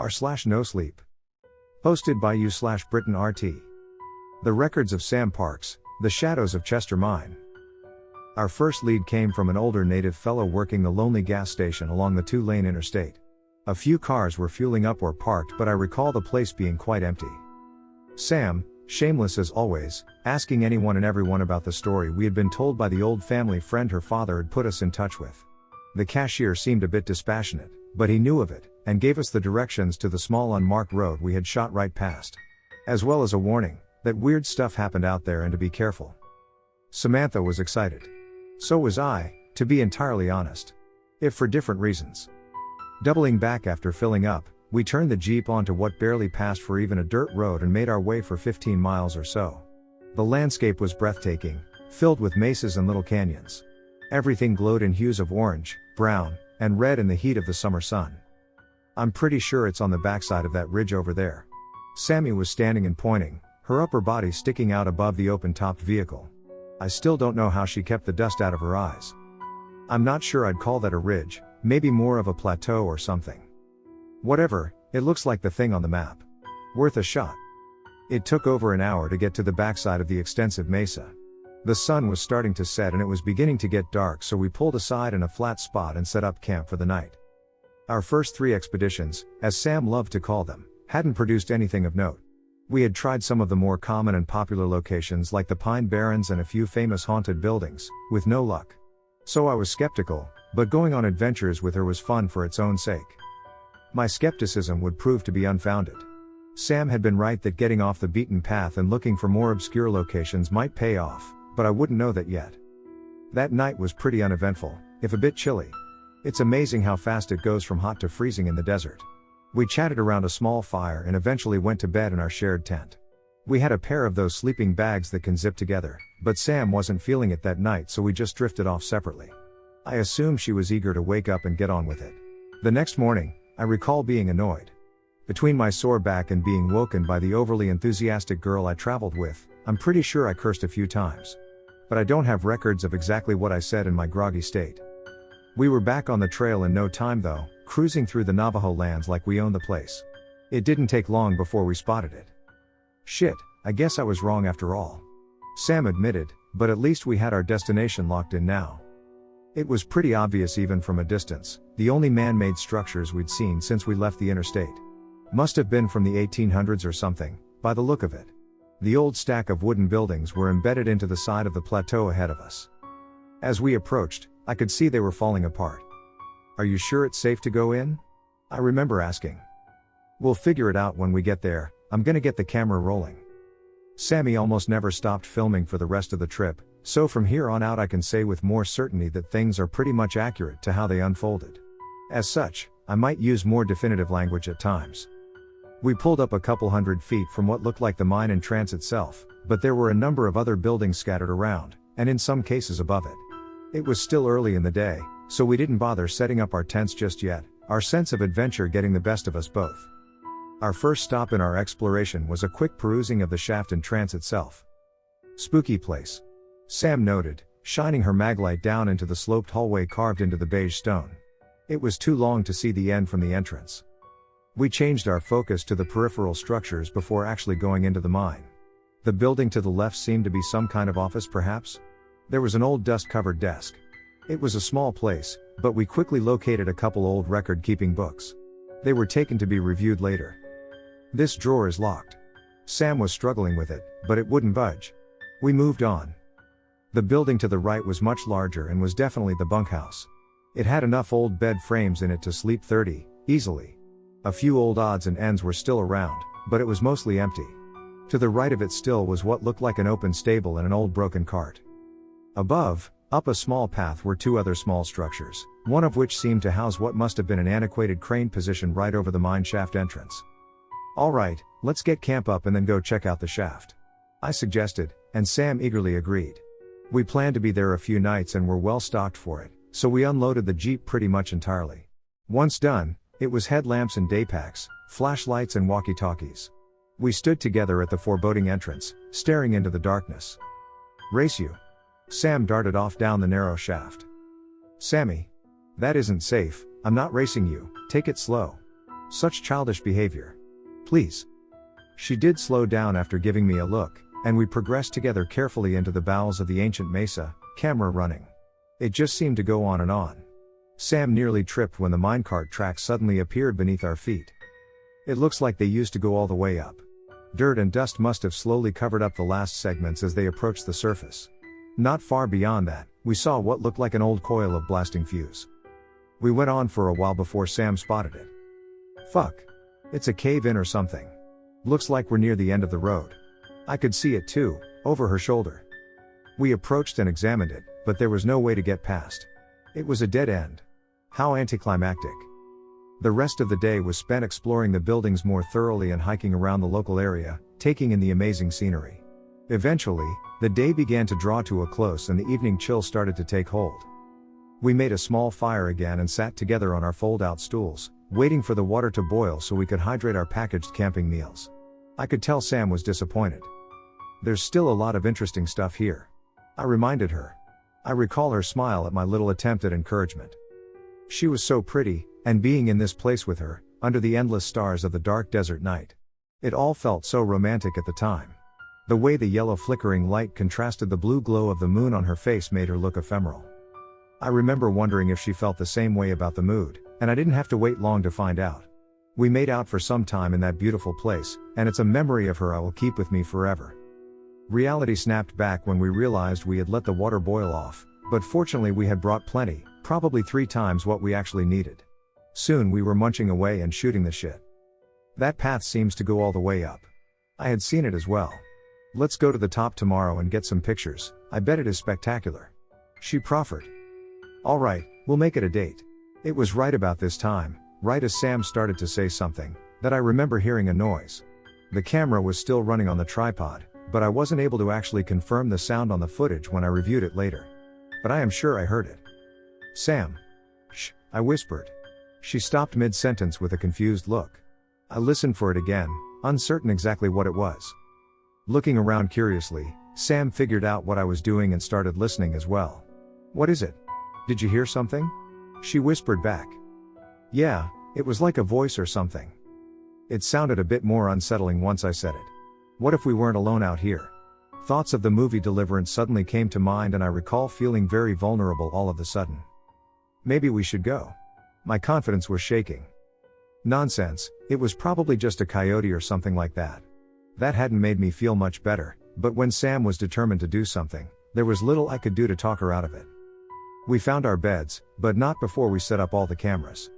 r/nosleep. Hosted by you/BrittonRT. The Records of Sam Parks, The Shadows of Chester Mine. Our first lead came from an older native fellow working the lonely gas station along the 2-lane interstate. A few cars were fueling up or parked, but I recall the place being quite empty. Sam, shameless as always, asking anyone and everyone about the story we had been told by the old family friend her father had put us in touch with. The cashier seemed a bit dispassionate, but he knew of it, and gave us the directions to the small unmarked road we had shot right past. As well as a warning, that weird stuff happened out there and to be careful. Samantha was excited. So was I, to be entirely honest. If for different reasons. Doubling back after filling up, we turned the Jeep onto what barely passed for even a dirt road and made our way for 15 miles or so. The landscape was breathtaking, filled with mesas and little canyons. Everything glowed in hues of orange, brown, and red in the heat of the summer sun. I'm pretty sure it's on the backside of that ridge over there. Sammy was standing and pointing, her upper body sticking out above the open-topped vehicle. I still don't know how she kept the dust out of her eyes. I'm not sure I'd call that a ridge, maybe more of a plateau or something. Whatever, it looks like the thing on the map. Worth a shot. It took over an hour to get to the backside of the extensive mesa. The sun was starting to set and it was beginning to get dark, so we pulled aside in a flat spot and set up camp for the night. Our first 3 expeditions, as Sam loved to call them, hadn't produced anything of note. We had tried some of the more common and popular locations like the Pine Barrens and a few famous haunted buildings, with no luck. So I was skeptical, but going on adventures with her was fun for its own sake. My skepticism would prove to be unfounded. Sam had been right that getting off the beaten path and looking for more obscure locations might pay off, but I wouldn't know that yet. That night was pretty uneventful, if a bit chilly. It's amazing how fast it goes from hot to freezing in the desert. We chatted around a small fire and eventually went to bed in our shared tent. We had a pair of those sleeping bags that can zip together, but Sam wasn't feeling it that night, so we just drifted off separately. I assumed she was eager to wake up and get on with it. The next morning, I recall being annoyed. Between my sore back and being woken by the overly enthusiastic girl I traveled with, I'm pretty sure I cursed a few times. But I don't have records of exactly what I said in my groggy state. We were back on the trail in no time though, cruising through the Navajo lands like we owned the place. It didn't take long before we spotted it. Shit, I guess I was wrong after all. Sam admitted, but at least we had our destination locked in now. It was pretty obvious even from a distance, the only man-made structures we'd seen since we left the interstate. Must have been from the 1800s or something, by the look of it. The old stack of wooden buildings were embedded into the side of the plateau ahead of us. As we approached, I could see they were falling apart. Are you sure it's safe to go in? I remember asking. We'll figure it out when we get there, I'm gonna get the camera rolling. Sammy almost never stopped filming for the rest of the trip, so from here on out I can say with more certainty that things are pretty much accurate to how they unfolded. As such, I might use more definitive language at times. We pulled up a couple hundred feet from what looked like the mine entrance itself, but there were a number of other buildings scattered around, and in some cases above it. It was still early in the day, so we didn't bother setting up our tents just yet, our sense of adventure getting the best of us both. Our first stop in our exploration was a quick perusing of the shaft entrance itself. Spooky place. Sam noted, shining her maglite down into the sloped hallway carved into the beige stone. It was too long to see the end from the entrance. We changed our focus to the peripheral structures before actually going into the mine. The building to the left seemed to be some kind of office perhaps? There was an old dust-covered desk. It was a small place, but we quickly located a couple old record-keeping books. They were taken to be reviewed later. This drawer is locked. Sam was struggling with it, but it wouldn't budge. We moved on. The building to the right was much larger and was definitely the bunkhouse. It had enough old bed frames in it to sleep 30, easily. A few old odds and ends were still around, but it was mostly empty. To the right of it still was what looked like an open stable and an old broken cart. Above, up a small path were 2 other small structures, one of which seemed to house what must have been an antiquated crane positioned right over the mine shaft entrance. Alright, let's get camp up and then go check out the shaft. I suggested, and Sam eagerly agreed. We planned to be there a few nights and were well stocked for it, so we unloaded the Jeep pretty much entirely. Once done, it was headlamps and daypacks, flashlights and walkie-talkies. We stood together at the foreboding entrance, staring into the darkness. Race you. Sam darted off down the narrow shaft. Sammy. That isn't safe, I'm not racing you, take it slow. Such childish behavior. Please. She did slow down after giving me a look, and we progressed together carefully into the bowels of the ancient mesa, camera running. It just seemed to go on and on. Sam nearly tripped when the minecart tracks suddenly appeared beneath our feet. It looks like they used to go all the way up. Dirt and dust must have slowly covered up the last segments as they approached the surface. Not far beyond that, we saw what looked like an old coil of blasting fuse. We went on for a while before Sam spotted it. Fuck. It's a cave-in or something. Looks like we're near the end of the road. I could see it too, over her shoulder. We approached and examined it, but there was no way to get past. It was a dead end. How anticlimactic. The rest of the day was spent exploring the buildings more thoroughly and hiking around the local area, taking in the amazing scenery. Eventually, the day began to draw to a close and the evening chill started to take hold. We made a small fire again and sat together on our fold-out stools, waiting for the water to boil so we could hydrate our packaged camping meals. I could tell Sam was disappointed. There's still a lot of interesting stuff here. I reminded her. I recall her smile at my little attempt at encouragement. She was so pretty, and being in this place with her, under the endless stars of the dark desert night. It all felt so romantic at the time. The way the yellow flickering light contrasted the blue glow of the moon on her face made her look ephemeral. I remember wondering if she felt the same way about the mood, and I didn't have to wait long to find out. We made out for some time in that beautiful place, and it's a memory of her I will keep with me forever. Reality snapped back when we realized we had let the water boil off, but fortunately we had brought plenty, probably 3 times what we actually needed. Soon we were munching away and shooting the shit. That path seems to go all the way up. I had seen it as well. Let's go to the top tomorrow and get some pictures, I bet it is spectacular. She proffered. Alright, we'll make it a date. It was right about this time, right as Sam started to say something, that I remember hearing a noise. The camera was still running on the tripod, but I wasn't able to actually confirm the sound on the footage when I reviewed it later. But I am sure I heard it. Sam. Shh, I whispered. She stopped mid-sentence with a confused look. I listened for it again, uncertain exactly what it was. Looking around curiously, Sam figured out what I was doing and started listening as well. What is it? Did you hear something? She whispered back. Yeah, it was like a voice or something. It sounded a bit more unsettling once I said it. What if we weren't alone out here? Thoughts of the movie Deliverance suddenly came to mind and I recall feeling very vulnerable all of a sudden. Maybe we should go. My confidence was shaking. Nonsense, it was probably just a coyote or something like that. That hadn't made me feel much better, but when Sam was determined to do something, there was little I could do to talk her out of it. We found our beds, but not before we set up all the cameras.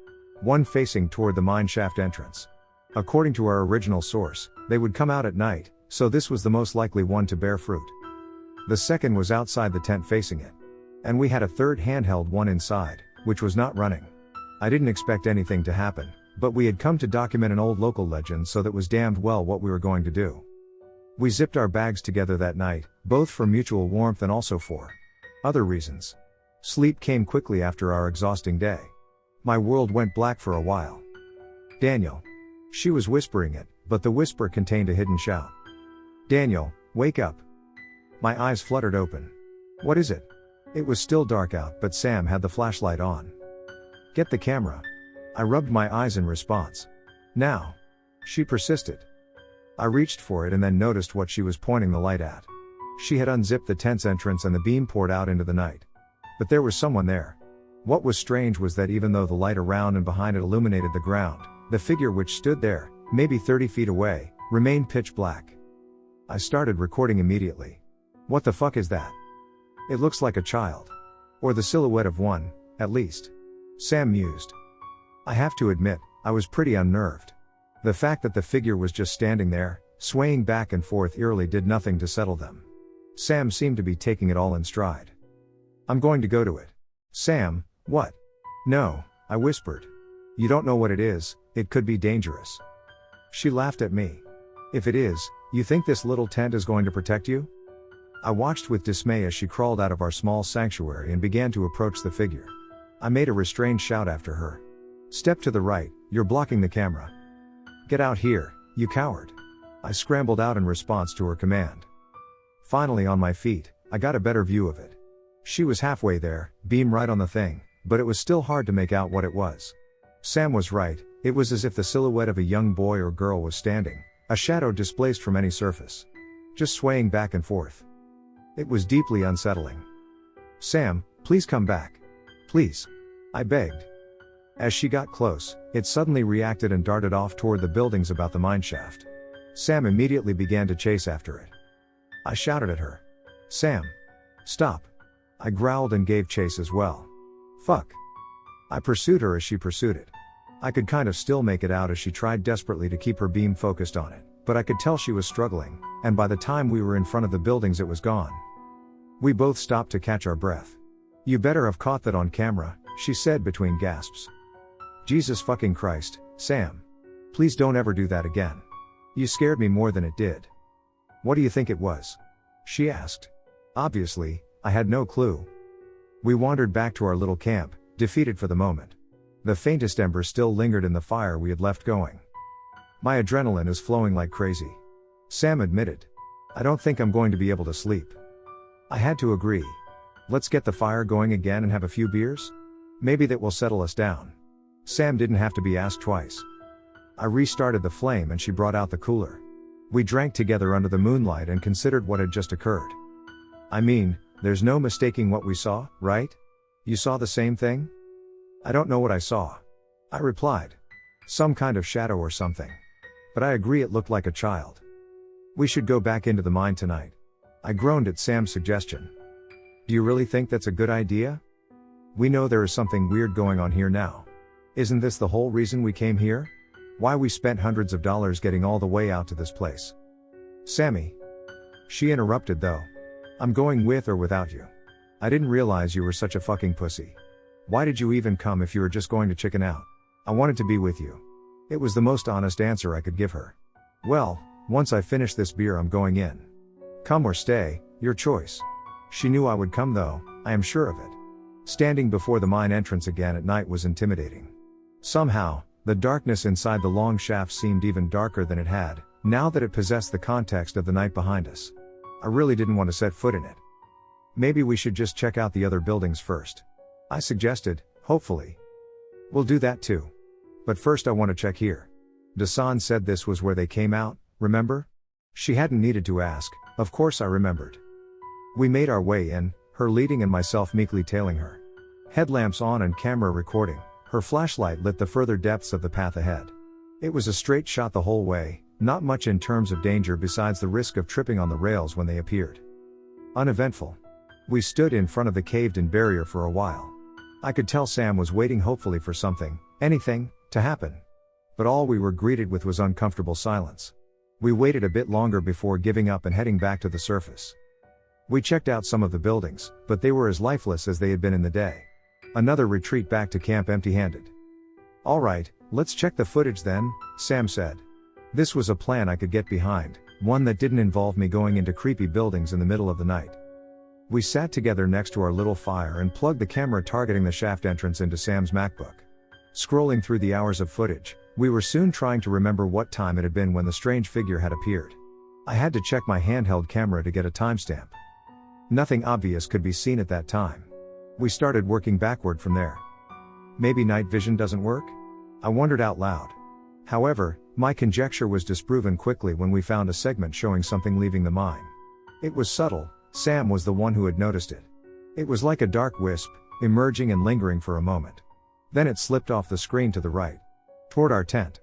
One facing toward the mine shaft entrance. According to our original source, they would come out at night, so this was the most likely one to bear fruit. The second was outside the tent facing it. And we had a third handheld one inside, which was not running. I didn't expect anything to happen, but we had come to document an old local legend, so that was damned well what we were going to do. We zipped our bags together that night, both for mutual warmth and also for other reasons. Sleep came quickly after our exhausting day. My world went black for a while. Daniel. She was whispering it, but the whisper contained a hidden shout. Daniel, wake up. My eyes fluttered open. What is it? It was still dark out, but Sam had the flashlight on. Get the camera. I rubbed my eyes in response. Now. She persisted. I reached for it and then noticed what she was pointing the light at. She had unzipped the tent's entrance and the beam poured out into the night. But there was someone there. What was strange was that even though the light around and behind it illuminated the ground, the figure which stood there, maybe 30 feet away, remained pitch black. I started recording immediately. What the fuck is that? It looks like a child. Or the silhouette of one, at least. Sam mused. I have to admit, I was pretty unnerved. The fact that the figure was just standing there, swaying back and forth eerily did nothing to settle them. Sam seemed to be taking it all in stride. I'm going to go to it. Sam, what? No, I whispered. You don't know what it is, it could be dangerous. She laughed at me. If it is, you think this little tent is going to protect you? I watched with dismay as she crawled out of our small sanctuary and began to approach the figure. I made a restrained shout after her. Step to the right, you're blocking the camera. Get out here, you coward. I scrambled out in response to her command. Finally on my feet, I got a better view of it. She was halfway there, beam right on the thing, but it was still hard to make out what it was. Sam was right, It was as if the silhouette of a young boy or girl was standing, a shadow displaced from any surface, just swaying back and forth. It was deeply unsettling. "Sam, please come back. Please," I begged. As she got close, it suddenly reacted and darted off toward the buildings about the mine shaft. Sam immediately began to chase after it. I shouted at her. "Sam! Stop!" I growled and gave chase as well. "Fuck!" I pursued her as she pursued it. I could kind of still make it out as she tried desperately to keep her beam focused on it, but I could tell she was struggling, and by the time we were in front of the buildings it was gone. We both stopped to catch our breath. "You better have caught that on camera," she said between gasps. "Jesus fucking Christ, Sam. Please don't ever do that again. You scared me more than it did." "What do you think it was?" she asked. Obviously, I had no clue. We wandered back to our little camp, defeated for the moment. The faintest ember still lingered in the fire we had left going. "My adrenaline is flowing like crazy," Sam admitted. "I don't think I'm going to be able to sleep." I had to agree. "Let's get the fire going again and have a few beers? Maybe that will settle us down." Sam didn't have to be asked twice. I restarted the flame and she brought out the cooler. We drank together under the moonlight and considered what had just occurred. "I mean, there's no mistaking what we saw, right? You saw the same thing?" "I don't know what I saw," I replied. "Some kind of shadow or something. But I agree it looked like a child." "We should go back into the mine tonight." I groaned at Sam's suggestion. "Do you really think that's a good idea? We know there is something weird going on here now. Isn't this the whole reason we came here? Why we spent hundreds of dollars getting all the way out to this place?" "Sammy." She interrupted though. "I'm going with or without you. I didn't realize you were such a fucking pussy. Why did you even come if you were just going to chicken out?" "I wanted to be with you." It was the most honest answer I could give her. "Well, once I finish this beer I'm going in. Come or stay, your choice." She knew I would come though, I am sure of it. Standing before the mine entrance again at night was intimidating. Somehow, the darkness inside the long shaft seemed even darker than it had, now that it possessed the context of the night behind us. I really didn't want to set foot in it. "Maybe we should just check out the other buildings first," I suggested, hopefully. "We'll do that too. But first I want to check here." Dasan said this was where they came out, remember? She hadn't needed to ask, of course I remembered. We made our way in, her leading and myself meekly tailing her. Headlamps on and camera recording, her flashlight lit the further depths of the path ahead. It was a straight shot the whole way, not much in terms of danger besides the risk of tripping on the rails when they appeared. Uneventful. We stood in front of the caved-in barrier for a while. I could tell Sam was waiting hopefully for something, anything, to happen. But all we were greeted with was uncomfortable silence. We waited a bit longer before giving up and heading back to the surface. We checked out some of the buildings, but they were as lifeless as they had been in the day. Another retreat back to camp empty-handed. "All right, let's check the footage then," Sam said. This was a plan I could get behind, one that didn't involve me going into creepy buildings in the middle of the night. We sat together next to our little fire and plugged the camera targeting the shaft entrance into Sam's MacBook. Scrolling through the hours of footage, we were soon trying to remember what time it had been when the strange figure had appeared. I had to check my handheld camera to get a timestamp. Nothing obvious could be seen at that time. We started working backward from there. Maybe night vision doesn't work? I wondered out loud. However, my conjecture was disproven quickly when we found a segment showing something leaving the mine. It was subtle, Sam was the one who had noticed it. It was like a dark wisp, emerging and lingering for a moment. Then it slipped off the screen to the right, toward our tent.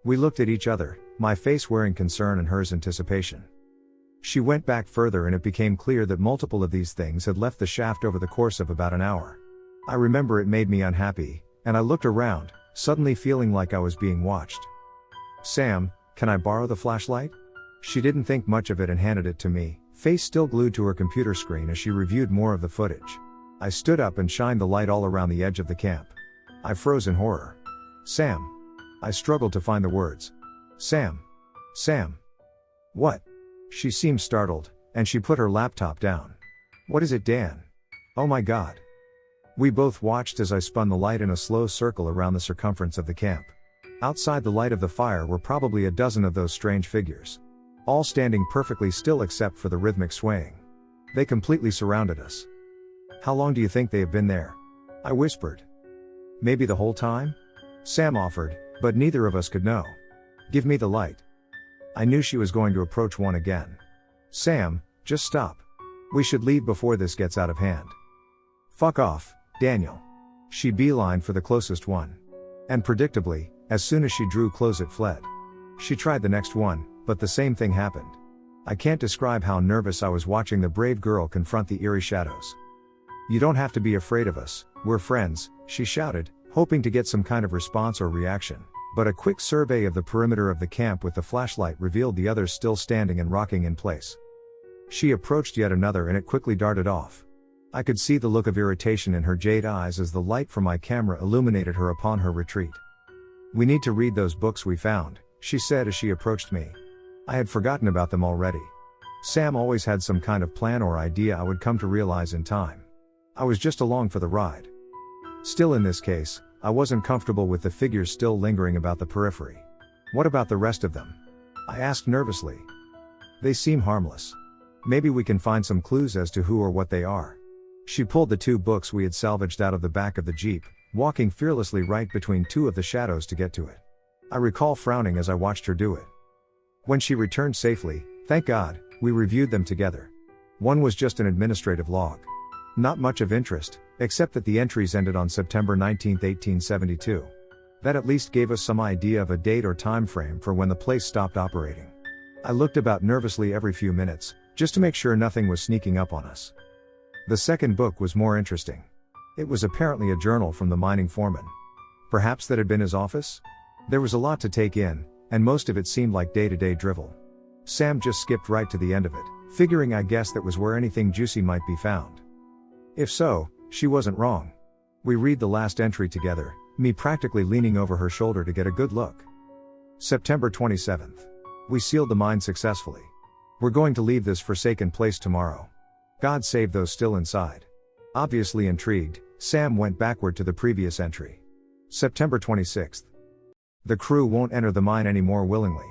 We looked at each other, my face wearing concern and hers anticipation. She went back further and it became clear that multiple of these things had left the shaft over the course of about an hour. I remember it made me unhappy, and I looked around, suddenly feeling like I was being watched. "Sam, can I borrow the flashlight?" She didn't think much of it and handed it to me, face still glued to her computer screen as she reviewed more of the footage. I stood up and shined the light all around the edge of the camp. I froze in horror. "Sam." I struggled to find the words. "Sam. Sam." "What?" She seemed startled, and she put her laptop down. "What is it, Dan?" "Oh my God." We both watched as I spun the light in a slow circle around the circumference of the camp. Outside the light of the fire were probably a dozen of those strange figures. All standing perfectly still except for the rhythmic swaying. They completely surrounded us. "How long do you think they have been there?" I whispered. "Maybe the whole time?" Sam offered, But neither of us could know. Give me the light. I knew she was going to approach one again. Sam, just stop. We should leave before this gets out of hand. Fuck off, Daniel. She beelined for the closest one. And predictably, as soon as she drew close it fled. She tried the next one, but the same thing happened. I can't describe how nervous I was watching the brave girl confront the eerie shadows. You don't have to be afraid of us, we're friends, she shouted, hoping to get some kind of response or reaction, but a quick survey of the perimeter of the camp with the flashlight revealed the others still standing and rocking in place. She approached yet another and it quickly darted off. I could see the look of irritation in her jade eyes as the light from my camera illuminated her upon her retreat. We need to read those books we found, she said as she approached me. I had forgotten about them already. Sam always had some kind of plan or idea I would come to realize in time. I was just along for the ride. Still in this case, I wasn't comfortable with the figures still lingering about the periphery. What about the rest of them? I asked nervously. They seem harmless. Maybe we can find some clues as to who or what they are. She pulled the 2 books we had salvaged out of the back of the Jeep, walking fearlessly right between 2 of the shadows to get to it. I recall frowning as I watched her do it. When she returned safely, thank God, we reviewed them together. One was just an administrative log. Not much of interest, except that the entries ended on September 19, 1872. That at least gave us some idea of a date or time frame for when the place stopped operating. I looked about nervously every few minutes, just to make sure nothing was sneaking up on us. The second book was more interesting. It was apparently a journal from the mining foreman. Perhaps that had been his office? There was a lot to take in, and most of it seemed like day-to-day drivel. Sam just skipped right to the end of it, figuring I guess that was where anything juicy might be found. If so, she wasn't wrong. We read the last entry together, me practically leaning over her shoulder to get a good look. September 27th. We sealed the mine successfully. We're going to leave this forsaken place tomorrow. God save those still inside. Obviously intrigued, Sam went backward to the previous entry. September 26th. The crew won't enter the mine anymore willingly.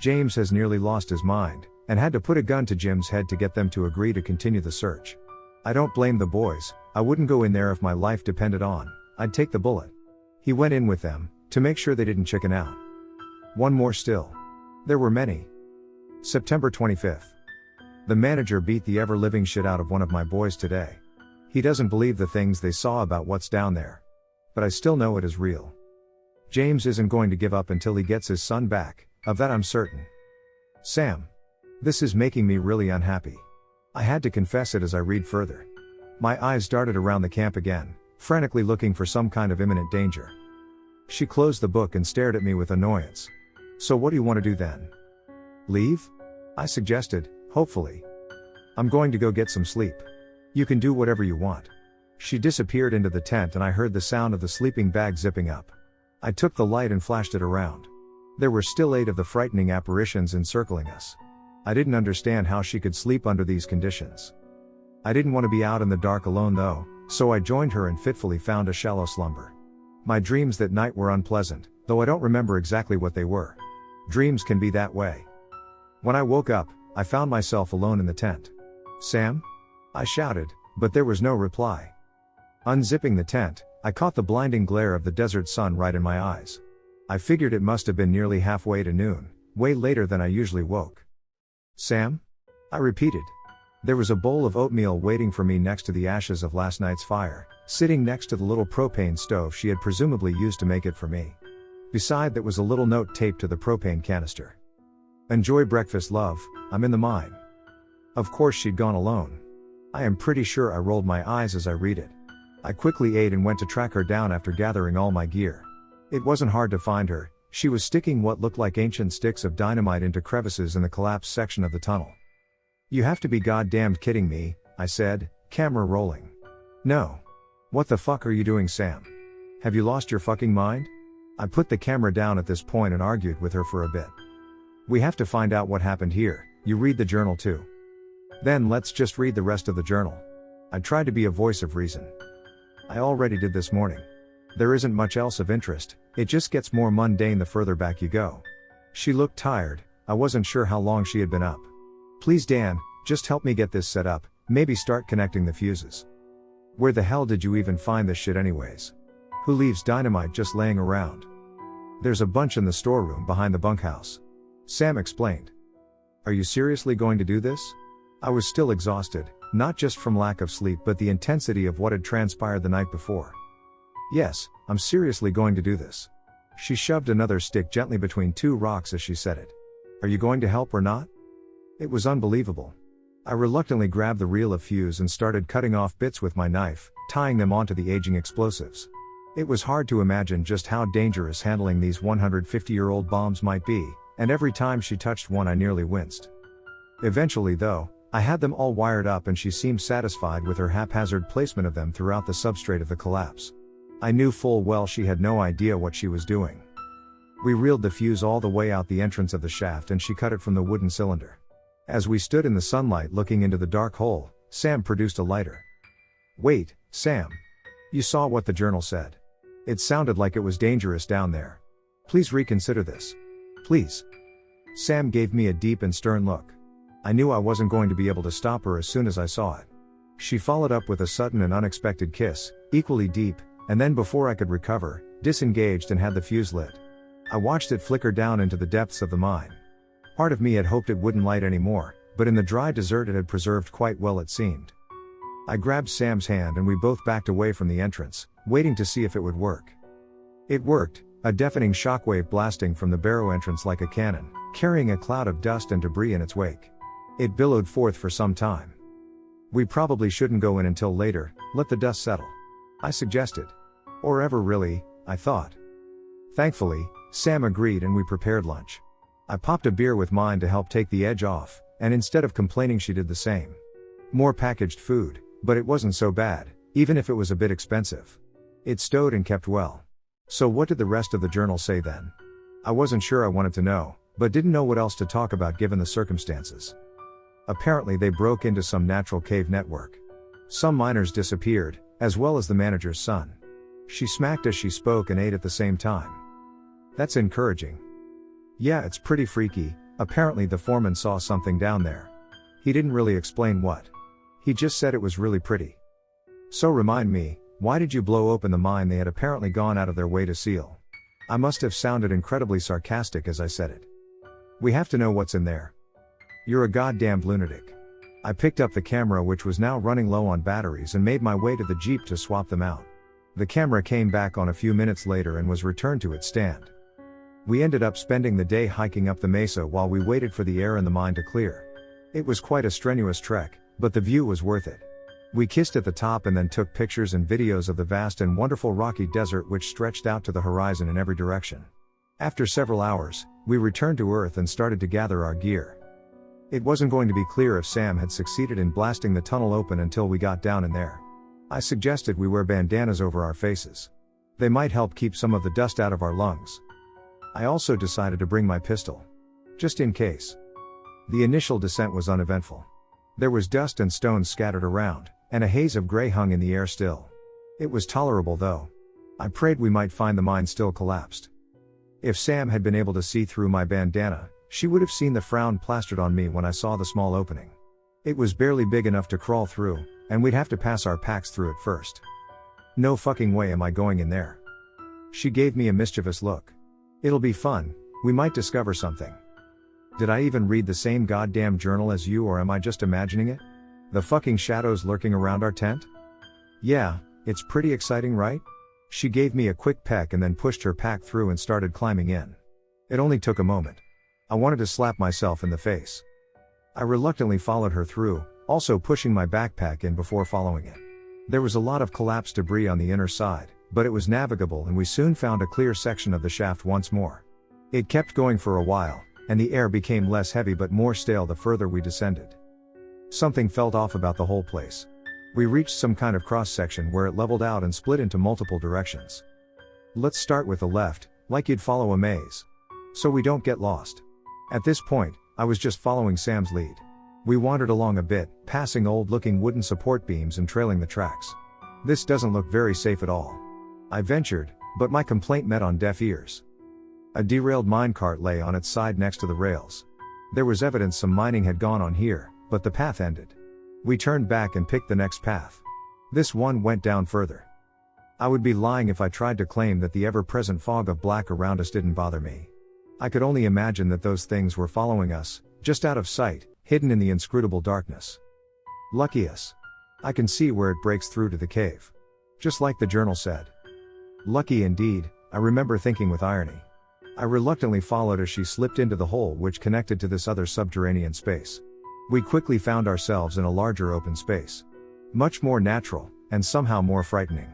James has nearly lost his mind, and had to put a gun to Jim's head to get them to agree to continue the search. I don't blame the boys, I wouldn't go in there if my life depended on, I'd take the bullet. He went in with them, to make sure they didn't chicken out. One more still. There were many. September 25th. The manager beat the ever-living shit out of one of my boys today. He doesn't believe the things they saw about what's down there. But I still know it is real. James isn't going to give up until he gets his son back, of that I'm certain. Sam. This is making me really unhappy. I had to confess it as I read further. My eyes darted around the camp again, frantically looking for some kind of imminent danger. She closed the book and stared at me with annoyance. So what do you want to do then? Leave? I suggested, hopefully. I'm going to go get some sleep. You can do whatever you want. She disappeared into the tent and I heard the sound of the sleeping bag zipping up. I took the light and flashed it around. There were still 8 of the frightening apparitions encircling us. I didn't understand how she could sleep under these conditions. I didn't want to be out in the dark alone though, so I joined her and fitfully found a shallow slumber. My dreams that night were unpleasant, though I don't remember exactly what they were. Dreams can be that way. When I woke up, I found myself alone in the tent. Sam? I shouted, but there was no reply. Unzipping the tent, I caught the blinding glare of the desert sun right in my eyes. I figured it must have been nearly halfway to noon, way later than I usually woke. Sam? I repeated. There was a bowl of oatmeal waiting for me next to the ashes of last night's fire, sitting next to the little propane stove she had presumably used to make it for me. Beside that was a little note taped to the propane canister. Enjoy breakfast, love, I'm in the mine. Of course she'd gone alone. I am pretty sure I rolled my eyes as I read it. I quickly ate and went to track her down after gathering all my gear. It wasn't hard to find her, she was sticking what looked like ancient sticks of dynamite into crevices in the collapsed section of the tunnel. You have to be goddamned kidding me, I said, camera rolling. No. What the fuck are you doing, Sam? Have you lost your fucking mind? I put the camera down at this point and argued with her for a bit. We have to find out what happened here, you read the journal too. Then let's just read the rest of the journal. I tried to be a voice of reason. I already did this morning. There isn't much else of interest, it just gets more mundane the further back you go. She looked tired, I wasn't sure how long she had been up. Please Dan, just help me get this set up, maybe start connecting the fuses. Where the hell did you even find this shit anyways? Who leaves dynamite just laying around? There's a bunch in the storeroom behind the bunkhouse. Sam explained. Are you seriously going to do this? I was still exhausted, not just from lack of sleep but the intensity of what had transpired the night before. Yes, I'm seriously going to do this. She shoved another stick gently between two rocks as she said it. Are you going to help or not? It was unbelievable. I reluctantly grabbed the reel of fuse and started cutting off bits with my knife, tying them onto the aging explosives. It was hard to imagine just how dangerous handling these 150-year-old bombs might be, and every time she touched one I nearly winced. Eventually though, I had them all wired up and she seemed satisfied with her haphazard placement of them throughout the substrate of the collapse. I knew full well she had no idea what she was doing. We reeled the fuse all the way out the entrance of the shaft and she cut it from the wooden cylinder. As we stood in the sunlight looking into the dark hole, Sam produced a lighter. Wait, Sam. You saw what the journal said. It sounded like it was dangerous down there. Please reconsider this. Please. Sam gave me a deep and stern look. I knew I wasn't going to be able to stop her as soon as I saw it. She followed up with a sudden and unexpected kiss, equally deep, and then before I could recover, disengaged and had the fuse lit. I watched it flicker down into the depths of the mine. Part of me had hoped it wouldn't light anymore, but in the dry desert it had preserved quite well it seemed. I grabbed Sam's hand and we both backed away from the entrance, waiting to see if it would work. It worked, a deafening shockwave blasting from the barrow entrance like a cannon, carrying a cloud of dust and debris in its wake. It billowed forth for some time. We probably shouldn't go in until later, let the dust settle. I suggested. Or ever really, I thought. Thankfully, Sam agreed and we prepared lunch. I popped a beer with mine to help take the edge off, and instead of complaining she did the same. More packaged food, but it wasn't so bad, even if it was a bit expensive. It stowed and kept well. So what did the rest of the journal say then? I wasn't sure I wanted to know, but didn't know what else to talk about given the circumstances. Apparently they broke into some natural cave network. Some miners disappeared, as well as the manager's son. She smacked as she spoke and ate at the same time. That's encouraging. Yeah, it's pretty freaky. Apparently the foreman saw something down there. He didn't really explain what. He just said it was really pretty. So remind me, why did you blow open the mine they had apparently gone out of their way to seal? I must have sounded incredibly sarcastic as I said it. We have to know what's in there. You're a goddamned lunatic. I picked up the camera which was now running low on batteries and made my way to the Jeep to swap them out. The camera came back on a few minutes later and was returned to its stand. We ended up spending the day hiking up the mesa while we waited for the air in the mine to clear. It was quite a strenuous trek, but the view was worth it. We kissed at the top and then took pictures and videos of the vast and wonderful rocky desert which stretched out to the horizon in every direction. After several hours, we returned to Earth and started to gather our gear. It wasn't going to be clear if Sam had succeeded in blasting the tunnel open until we got down in there. I suggested we wear bandanas over our faces. They might help keep some of the dust out of our lungs. I also decided to bring my pistol. Just in case. The initial descent was uneventful. There was dust and stones scattered around, and a haze of gray hung in the air still. It was tolerable though. I prayed we might find the mine still collapsed. If Sam had been able to see through my bandana, she would have seen the frown plastered on me when I saw the small opening. It was barely big enough to crawl through, and we'd have to pass our packs through it first. No fucking way am I going in there. She gave me a mischievous look. It'll be fun, we might discover something. Did I even read the same goddamn journal as you or am I just imagining it? The fucking shadows lurking around our tent? Yeah, it's pretty exciting, right? She gave me a quick peck and then pushed her pack through and started climbing in. It only took a moment. I wanted to slap myself in the face. I reluctantly followed her through, also pushing my backpack in before following it. There was a lot of collapsed debris on the inner side, but it was navigable and we soon found a clear section of the shaft once more. It kept going for a while, and the air became less heavy but more stale the further we descended. Something felt off about the whole place. We reached some kind of cross-section where it leveled out and split into multiple directions. Let's start with the left, like you'd follow a maze. So we don't get lost. At this point, I was just following Sam's lead. We wandered along a bit, passing old-looking wooden support beams and trailing the tracks. This doesn't look very safe at all. I ventured, but my complaint met on deaf ears. A derailed minecart lay on its side next to the rails. There was evidence some mining had gone on here, but the path ended. We turned back and picked the next path. This one went down further. I would be lying if I tried to claim that the ever-present fog of black around us didn't bother me. I could only imagine that those things were following us, just out of sight, hidden in the inscrutable darkness. Lucky us. I can see where it breaks through to the cave. Just like the journal said. Lucky indeed, I remember thinking with irony. I reluctantly followed as she slipped into the hole which connected to this other subterranean space. We quickly found ourselves in a larger open space. Much more natural, and somehow more frightening.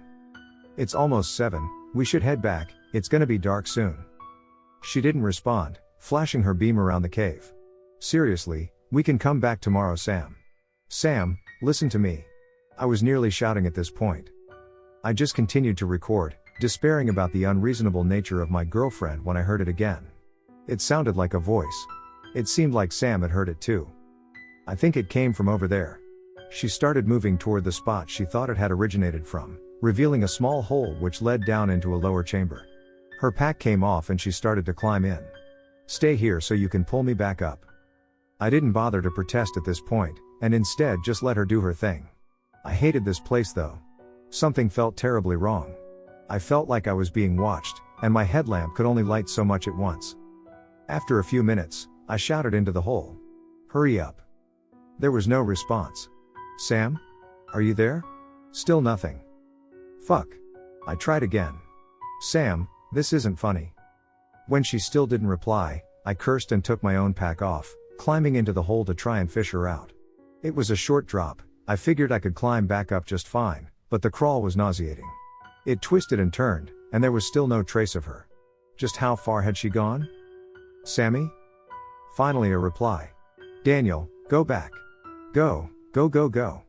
It's almost 7, we should head back, it's gonna be dark soon. She didn't respond, flashing her beam around the cave. Seriously, we can come back tomorrow, Sam. Sam, listen to me. I was nearly shouting at this point. I just continued to record, despairing about the unreasonable nature of my girlfriend when I heard it again. It sounded like a voice. It seemed like Sam had heard it too. I think it came from over there. She started moving toward the spot she thought it had originated from, revealing a small hole which led down into a lower chamber. Her pack came off and she started to climb in. Stay here so you can pull me back up. I didn't bother to protest at this point, and instead just let her do her thing. I hated this place though. Something felt terribly wrong. I felt like I was being watched, and my headlamp could only light so much at once. After a few minutes, I shouted into the hole. Hurry up. There was no response. Sam? Are you there? Still nothing. Fuck. I tried again. Sam, this isn't funny. When she still didn't reply, I cursed and took my own pack off, climbing into the hole to try and fish her out. It was a short drop, I figured I could climb back up just fine, but the crawl was nauseating. It twisted and turned, and there was still no trace of her. Just how far had she gone? Sammy? Finally a reply. Daniel, go back. Go, go, go, go.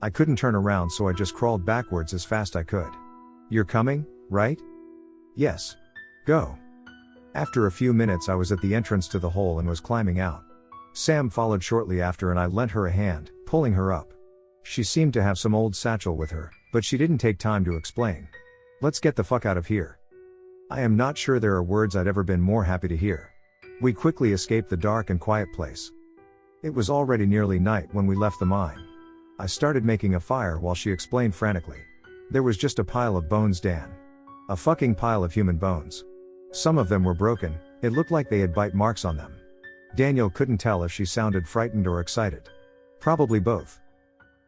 I couldn't turn around, so I just crawled backwards as fast I could. You're coming, right? Yes. Go. After a few minutes I was at the entrance to the hole and was climbing out. Sam followed shortly after and I lent her a hand, pulling her up. She seemed to have some old satchel with her, but she didn't take time to explain. Let's get the fuck out of here. I am not sure there are words I'd ever been more happy to hear. We quickly escaped the dark and quiet place. It was already nearly night when we left the mine. I started making a fire while she explained frantically. There was just a pile of bones, Dan. A fucking pile of human bones. Some of them were broken, it looked like they had bite marks on them. Daniel couldn't tell if she sounded frightened or excited. Probably both.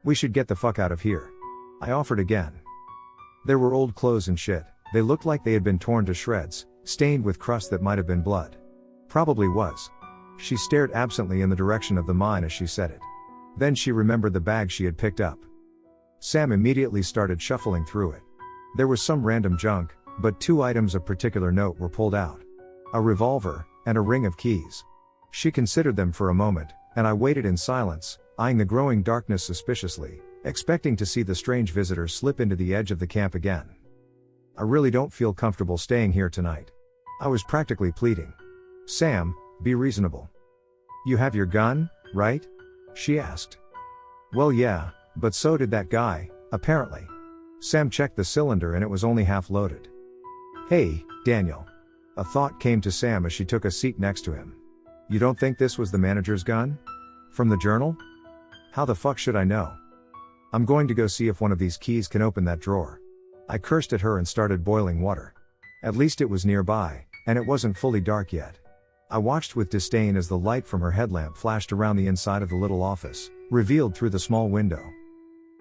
We should get the fuck out of here. I offered again. There were old clothes and shit, they looked like they had been torn to shreds, stained with crust that might have been blood. Probably was. She stared absently in the direction of the mine as she said it. Then she remembered the bag she had picked up. Sam immediately started shuffling through it. There was some random junk, but 2 items of particular note were pulled out. A revolver, and a ring of keys. She considered them for a moment, and I waited in silence, eyeing the growing darkness suspiciously, expecting to see the strange visitor slip into the edge of the camp again. I really don't feel comfortable staying here tonight. I was practically pleading. Sam, be reasonable. You have your gun, right? She asked. Well yeah, but so did that guy, apparently. Sam checked the cylinder and it was only half loaded. Hey, Daniel. A thought came to Sam as she took a seat next to him. You don't think this was the manager's gun? From the journal? How the fuck should I know? I'm going to go see if one of these keys can open that drawer. I cursed at her and started boiling water. At least it was nearby, and it wasn't fully dark yet. I watched with disdain as the light from her headlamp flashed around the inside of the little office, revealed through the small window.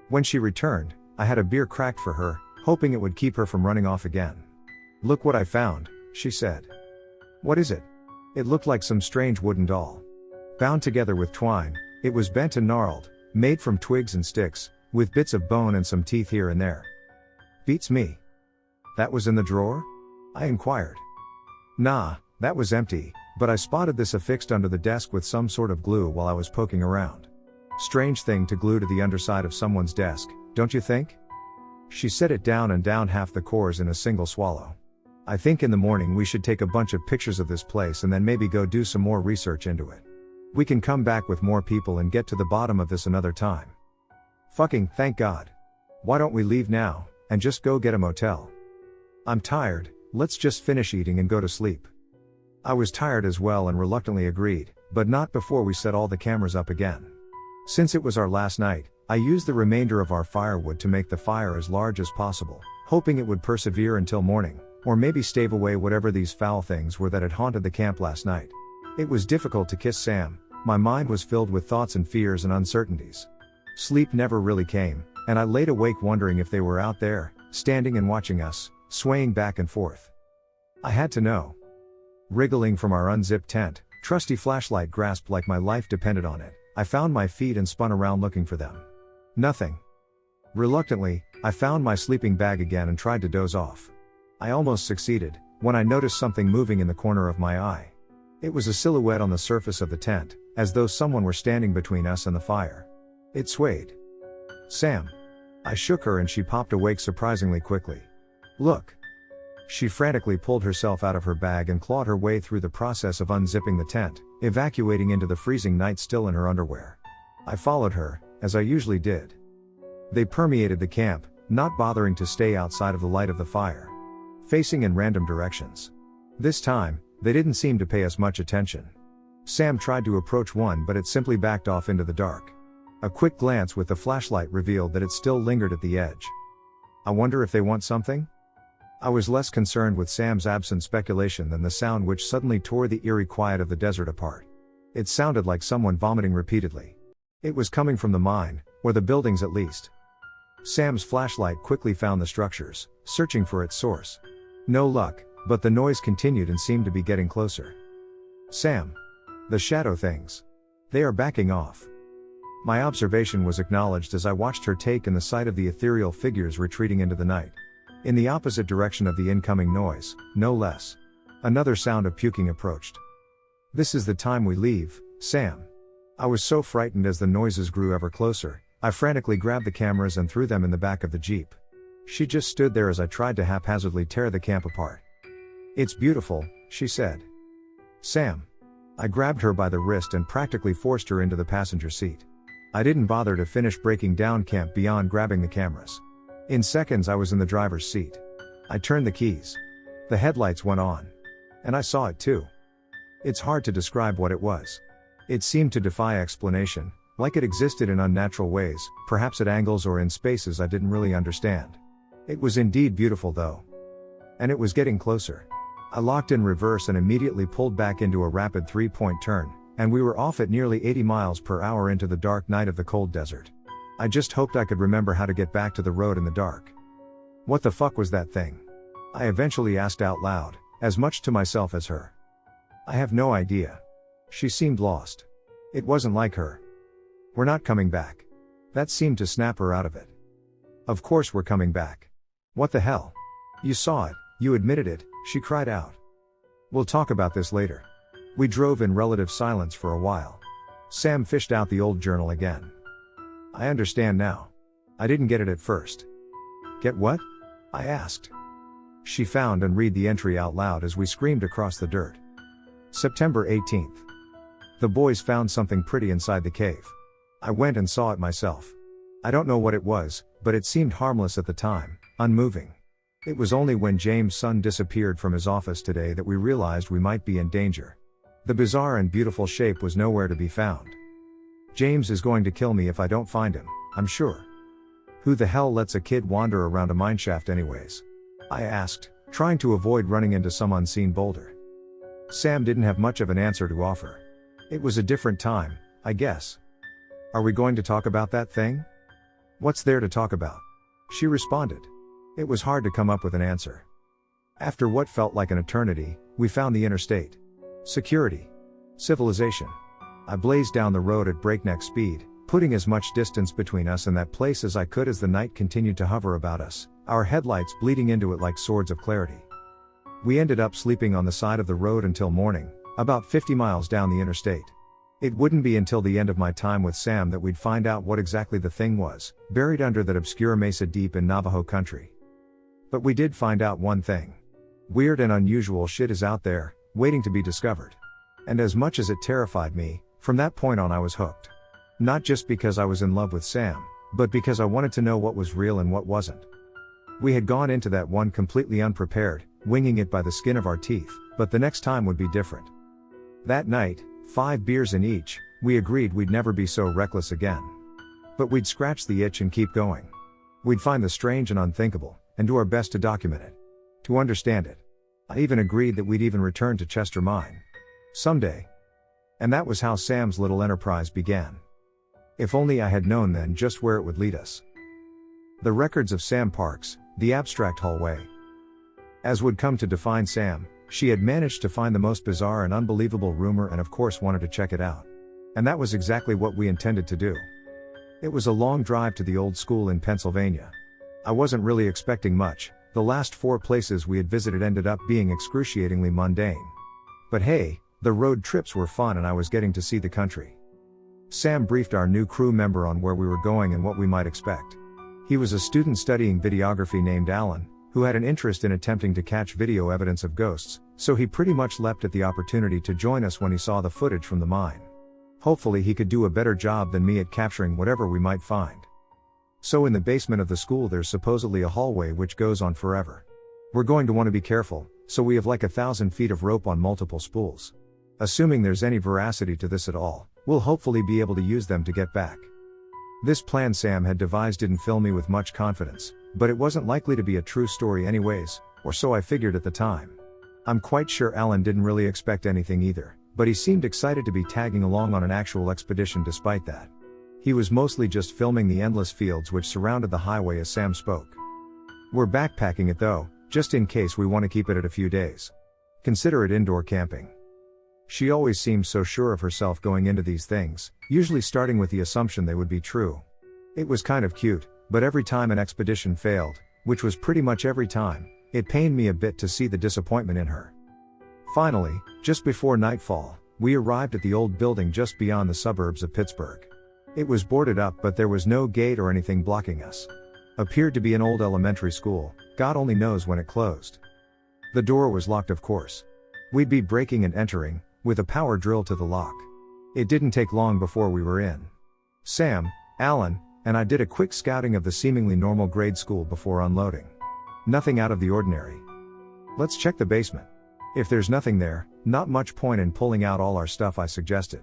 When she returned, I had a beer cracked for her, hoping it would keep her from running off again. Look what I found, she said. What is it? It looked like some strange wooden doll. Bound together with twine, it was bent and gnarled, made from twigs and sticks, with bits of bone and some teeth here and there. Beats me. That was in the drawer? I inquired. Nah, that was empty, but I spotted this affixed under the desk with some sort of glue while I was poking around. Strange thing to glue to the underside of someone's desk, don't you think? She set it down and downed half the cores in a single swallow. I think in the morning we should take a bunch of pictures of this place and then maybe go do some more research into it. We can come back with more people and get to the bottom of this another time. Fucking thank God. Why don't we leave now, and just go get a motel? I'm tired, let's just finish eating and go to sleep. I was tired as well and reluctantly agreed, but not before we set all the cameras up again. Since it was our last night, I used the remainder of our firewood to make the fire as large as possible, hoping it would persevere until morning, or maybe stave away whatever these foul things were that had haunted the camp last night. It was difficult to kiss Sam. My mind was filled with thoughts and fears and uncertainties. Sleep never really came, and I laid awake wondering if they were out there, standing and watching us, swaying back and forth. I had to know. Wriggling from our unzipped tent, trusty flashlight grasped like my life depended on it, I found my feet and spun around looking for them. Nothing. Reluctantly, I found my sleeping bag again and tried to doze off. I almost succeeded, when I noticed something moving in the corner of my eye. It was a silhouette on the surface of the tent, as though someone were standing between us and the fire. It swayed. Sam. I shook her and she popped awake surprisingly quickly. Look. She frantically pulled herself out of her bag and clawed her way through the process of unzipping the tent, evacuating into the freezing night still in her underwear. I followed her, as I usually did. They permeated the camp, not bothering to stay outside of the light of the fire. Facing in random directions. This time, they didn't seem to pay us much attention. Sam tried to approach one but it simply backed off into the dark. A quick glance with the flashlight revealed that it still lingered at the edge. I wonder if they want something? I was less concerned with Sam's absent speculation than the sound which suddenly tore the eerie quiet of the desert apart. It sounded like someone vomiting repeatedly. It was coming from the mine, or the buildings at least. Sam's flashlight quickly found the structures, searching for its source. No luck, but the noise continued and seemed to be getting closer. Sam. The shadow things. They are backing off. My observation was acknowledged as I watched her take in the sight of the ethereal figures retreating into the night. In the opposite direction of the incoming noise, no less. Another sound of puking approached. This is the time we leave, Sam. I was so frightened as the noises grew ever closer, I frantically grabbed the cameras and threw them in the back of the Jeep. She just stood there as I tried to haphazardly tear the camp apart. It's beautiful, she said. Sam. I grabbed her by the wrist and practically forced her into the passenger seat. I didn't bother to finish breaking down camp beyond grabbing the cameras. In seconds I was in the driver's seat. I turned the keys. The headlights went on. And I saw it too. It's hard to describe what it was. It seemed to defy explanation, like it existed in unnatural ways, perhaps at angles or in spaces I didn't really understand. It was indeed beautiful though. And it was getting closer. I locked in reverse and immediately pulled back into a rapid 3-point turn, and we were off at nearly 80 miles per hour into the dark night of the cold desert. I just hoped I could remember how to get back to the road in the dark. What the fuck was that thing? I eventually asked out loud, as much to myself as her. I have no idea. She seemed lost. It wasn't like her. We're not coming back. That seemed to snap her out of it. Of course we're coming back. What the hell? You saw it, you admitted it, she cried out. We'll talk about this later. We drove in relative silence for a while. Sam fished out the old journal again. I understand now. I didn't get it at first. Get what? I asked. She found and read the entry out loud as we screamed across the dirt. September 18th. The boys found something pretty inside the cave. I went and saw it myself. I don't know what it was, but it seemed harmless at the time, unmoving. It was only when James' son disappeared from his office today that we realized we might be in danger. The bizarre and beautiful shape was nowhere to be found. James is going to kill me if I don't find him, I'm sure. Who the hell lets a kid wander around a mineshaft anyways? I asked, trying to avoid running into some unseen boulder. Sam didn't have much of an answer to offer. It was a different time, I guess. Are we going to talk about that thing? What's there to talk about? She responded. It was hard to come up with an answer. After what felt like an eternity, we found the interstate. Security. Civilization. I blazed down the road at breakneck speed, putting as much distance between us and that place as I could as the night continued to hover about us, our headlights bleeding into it like swords of clarity. We ended up sleeping on the side of the road until morning, about 50 miles down the interstate. It wouldn't be until the end of my time with Sam that we'd find out what exactly the thing was, buried under that obscure mesa deep in Navajo country. But we did find out one thing. Weird and unusual shit is out there, waiting to be discovered. And as much as it terrified me, from that point on I was hooked. Not just because I was in love with Sam, but because I wanted to know what was real and what wasn't. We had gone into that one completely unprepared, winging it by the skin of our teeth, but the next time would be different. That night, 5 beers in each, we agreed we'd never be so reckless again. But we'd scratch the itch and keep going. We'd find the strange and unthinkable, and do our best to document it. To understand it. I even agreed that we'd even return to Chester Mine. Someday. And that was how Sam's little enterprise began. If only I had known then just where it would lead us. The records of Sam Parks, the abstract hallway. As would come to define Sam, she had managed to find the most bizarre and unbelievable rumor and of course wanted to check it out. And that was exactly what we intended to do. It was a long drive to the old school in Pennsylvania. I wasn't really expecting much, the last 4 places we had visited ended up being excruciatingly mundane. But hey, the road trips were fun and I was getting to see the country. Sam briefed our new crew member on where we were going and what we might expect. He was a student studying videography named Alan, who had an interest in attempting to catch video evidence of ghosts, so he pretty much leapt at the opportunity to join us when he saw the footage from the mine. Hopefully he could do a better job than me at capturing whatever we might find. So in the basement of the school there's supposedly a hallway which goes on forever. We're going to want to be careful, so we have like 1,000 feet of rope on multiple spools. Assuming there's any veracity to this at all, we'll hopefully be able to use them to get back. This plan Sam had devised didn't fill me with much confidence, but it wasn't likely to be a true story anyways, or so I figured at the time. I'm quite sure Alan didn't really expect anything either, but he seemed excited to be tagging along on an actual expedition despite that. He was mostly just filming the endless fields which surrounded the highway as Sam spoke. We're backpacking it though, just in case we want to keep it at a few days. Consider it indoor camping. She always seemed so sure of herself going into these things, usually starting with the assumption they would be true. It was kind of cute, but every time an expedition failed, which was pretty much every time, it pained me a bit to see the disappointment in her. Finally, just before nightfall, we arrived at the old building just beyond the suburbs of Pittsburgh. It was boarded up but there was no gate or anything blocking us. Appeared to be an old elementary school, God only knows when it closed. The door was locked of course. We'd be breaking and entering, with a power drill to the lock. It didn't take long before we were in. Sam, Alan, and I did a quick scouting of the seemingly normal grade school before unloading. Nothing out of the ordinary. Let's check the basement. If there's nothing there, not much point in pulling out all our stuff, I suggested.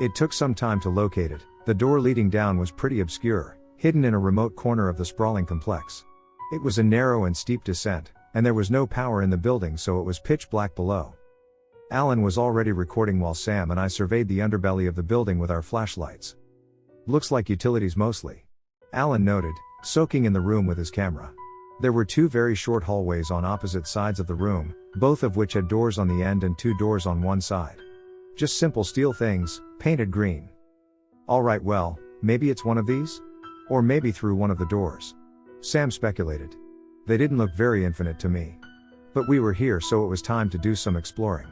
It took some time to locate it. The door leading down was pretty obscure, hidden in a remote corner of the sprawling complex. It was a narrow and steep descent, and there was no power in the building so it was pitch black below. Alan was already recording while Sam and I surveyed the underbelly of the building with our flashlights. Looks like utilities mostly. Alan noted, soaking in the room with his camera. There were 2 very short hallways on opposite sides of the room, both of which had doors on the end and 2 doors on one side. Just simple steel things, painted green. Alright, well, maybe it's one of these? Or maybe through one of the doors. Sam speculated. They didn't look very infinite to me. But we were here so it was time to do some exploring.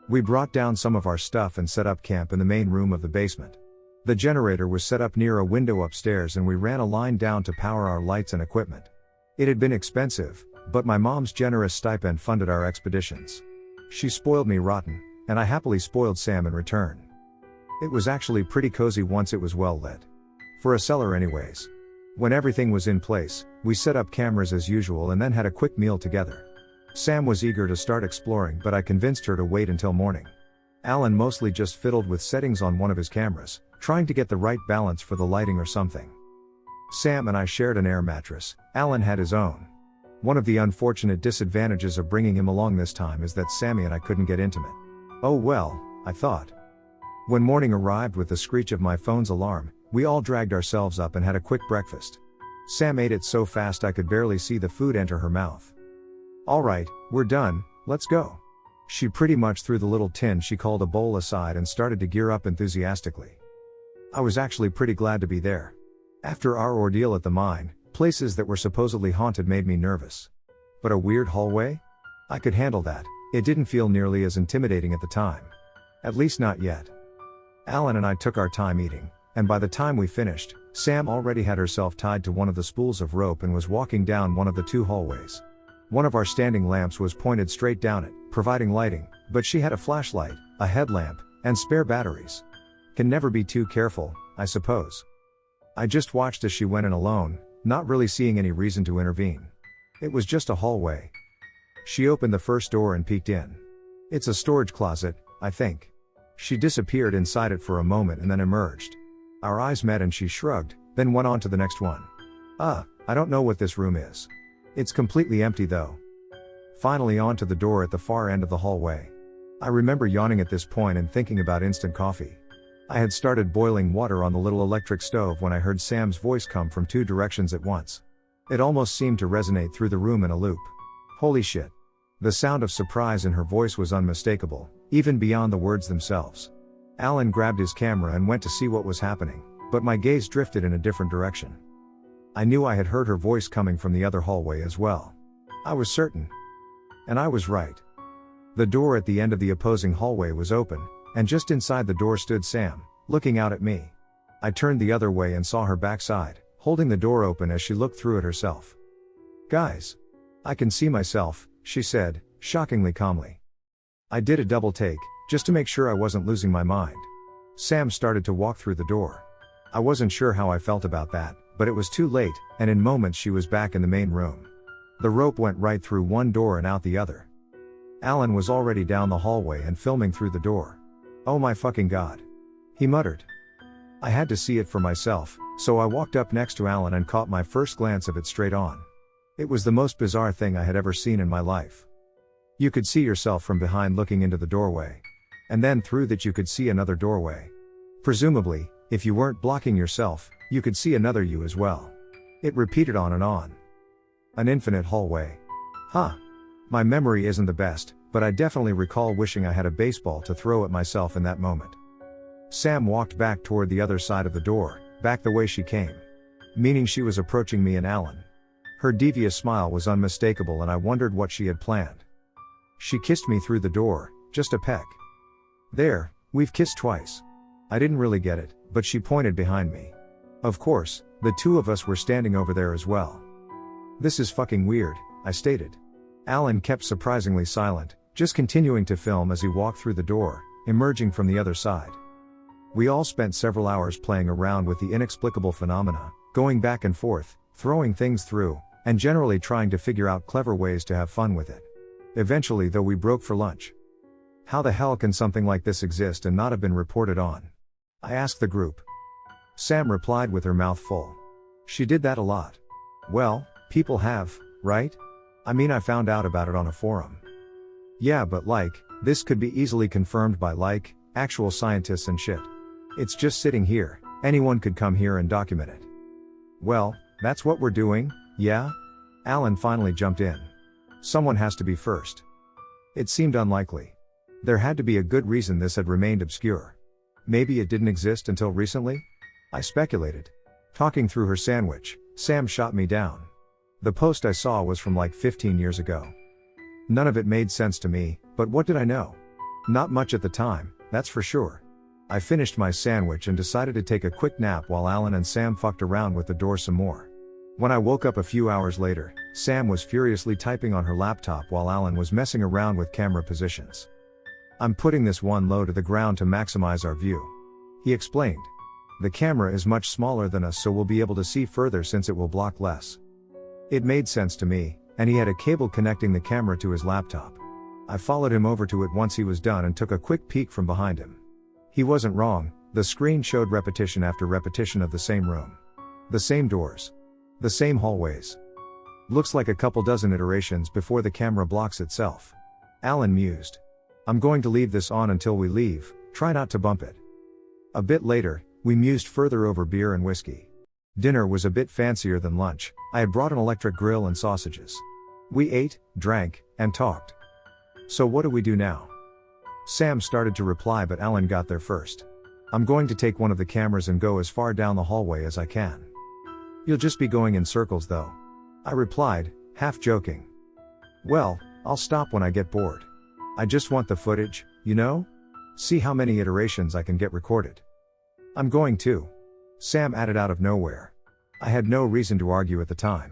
We brought down some of our stuff and set up camp in the main room of the basement. The generator was set up near a window upstairs and we ran a line down to power our lights and equipment. It had been expensive, but my mom's generous stipend funded our expeditions. She spoiled me rotten, and I happily spoiled Sam in return. It was actually pretty cozy once it was well lit. For a cellar anyways. When everything was in place, we set up cameras as usual and then had a quick meal together. Sam was eager to start exploring but I convinced her to wait until morning. Alan mostly just fiddled with settings on one of his cameras, trying to get the right balance for the lighting or something. Sam and I shared an air mattress, Alan had his own. One of the unfortunate disadvantages of bringing him along this time is that Sammy and I couldn't get intimate. Oh well, I thought. When morning arrived with the screech of my phone's alarm, we all dragged ourselves up and had a quick breakfast. Sam ate it so fast I could barely see the food enter her mouth. Alright, we're done, let's go. She pretty much threw the little tin she called a bowl aside and started to gear up enthusiastically. I was actually pretty glad to be there. After our ordeal at the mine, places that were supposedly haunted made me nervous. But a weird hallway? I could handle that, it didn't feel nearly as intimidating at the time. At least not yet. Alan and I took our time eating, and by the time we finished, Sam already had herself tied to one of the spools of rope and was walking down one of the 2 hallways. One of our standing lamps was pointed straight down it, providing lighting, but she had a flashlight, a headlamp, and spare batteries. Can never be too careful, I suppose. I just watched as she went in alone, not really seeing any reason to intervene. It was just a hallway. She opened the first door and peeked in. It's a storage closet, I think. She disappeared inside it for a moment and then emerged. Our eyes met and she shrugged, then went on to the next one. I don't know what this room is. It's completely empty though. Finally on to the door at the far end of the hallway. I remember yawning at this point and thinking about instant coffee. I had started boiling water on the little electric stove when I heard Sam's voice come from two directions at once. It almost seemed to resonate through the room in a loop. Holy shit. The sound of surprise in her voice was unmistakable, even beyond the words themselves. Alan grabbed his camera and went to see what was happening, but my gaze drifted in a different direction. I knew I had heard her voice coming from the other hallway as well. I was certain. And I was right. The door at the end of the opposing hallway was open, and just inside the door stood Sam, looking out at me. I turned the other way and saw her backside, holding the door open as she looked through it herself. "Guys. I can see myself," she said, shockingly calmly. I did a double take, just to make sure I wasn't losing my mind. Sam started to walk through the door. I wasn't sure how I felt about that, but it was too late, and in moments she was back in the main room. The rope went right through one door and out the other. Alan was already down the hallway and filming through the door. "Oh my fucking god," he muttered. I had to see it for myself, so I walked up next to Alan and caught my first glance of it straight on. It was the most bizarre thing I had ever seen in my life. You could see yourself from behind looking into the doorway. And then through that you could see another doorway. Presumably, if you weren't blocking yourself, you could see another you as well. It repeated on and on. An infinite hallway. Huh. My memory isn't the best, but I definitely recall wishing I had a baseball to throw at myself in that moment. Sam walked back toward the other side of the door, back the way she came. Meaning she was approaching me and Alan. Her devious smile was unmistakable and I wondered what she had planned. She kissed me through the door, just a peck. There, we've kissed twice. I didn't really get it, but she pointed behind me. Of course, the two of us were standing over there as well. "This is fucking weird," I stated. Alan kept surprisingly silent, just continuing to film as he walked through the door, emerging from the other side. We all spent several hours playing around with the inexplicable phenomena, going back and forth, throwing things through, and generally trying to figure out clever ways to have fun with it. Eventually though we broke for lunch. How the hell can something like this exist and not have been reported on? I asked the group. Sam replied with her mouth full. She did that a lot. Well, people have, right? I mean, I found out about it on a forum. Yeah, but this could be easily confirmed by actual scientists and shit. It's just sitting here, anyone could come here and document it. Well, that's what we're doing, yeah? Alan finally jumped in. Someone has to be first. It seemed unlikely. There had to be a good reason this had remained obscure. Maybe it didn't exist until recently? I speculated. Talking through her sandwich, Sam shot me down. The post I saw was from 15 years ago. None of it made sense to me, but what did I know? Not much at the time, that's for sure. I finished my sandwich and decided to take a quick nap while Alan and Sam fucked around with the door some more. When I woke up a few hours later, Sam was furiously typing on her laptop while Alan was messing around with camera positions. "I'm putting this one low to the ground to maximize our view," he explained. "The camera is much smaller than us, so we'll be able to see further since it will block less." It made sense to me, and he had a cable connecting the camera to his laptop. I followed him over to it once he was done and took a quick peek from behind him. He wasn't wrong, the screen showed repetition after repetition of the same room. The same doors. The same hallways. Looks like a couple dozen iterations before the camera blocks itself. Alan mused. "I'm going to leave this on until we leave, try not to bump it." A bit later, we mused further over beer and whiskey. Dinner was a bit fancier than lunch. I had brought an electric grill and sausages. We ate, drank, and talked. "So what do we do now?" Sam started to reply, but Alan got there first. "I'm going to take one of the cameras and go as far down the hallway as I can." "You'll just be going in circles though," I replied, half joking. "Well, I'll stop when I get bored. I just want the footage, you know? See how many iterations I can get recorded." "I'm going too," Sam added out of nowhere. I had no reason to argue at the time.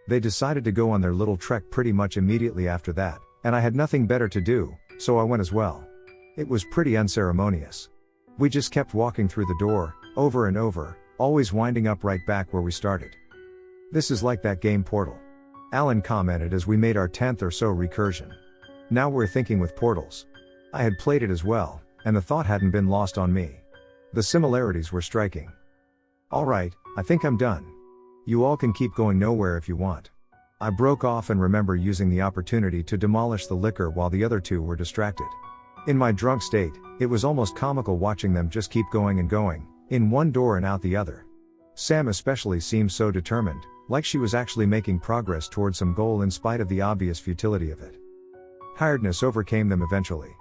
They decided to go on their little trek pretty much immediately after that, and I had nothing better to do, so I went as well. It was pretty unceremonious. We just kept walking through the door, over and over, always winding up right back where we started. "This is like that game Portal," Alan commented as we made our 10th or so recursion. Now we're thinking with portals. I had played it as well, and the thought hadn't been lost on me. The similarities were striking. "Alright, I think I'm done. You all can keep going nowhere if you want. I broke off and remember using the opportunity to demolish the liquor while the other two were distracted. In my drunk state, it was almost comical watching them just keep going and going, in one door and out the other. Sam especially seemed so determined, like she was actually making progress towards some goal in spite of the obvious futility of it. Tiredness overcame them eventually.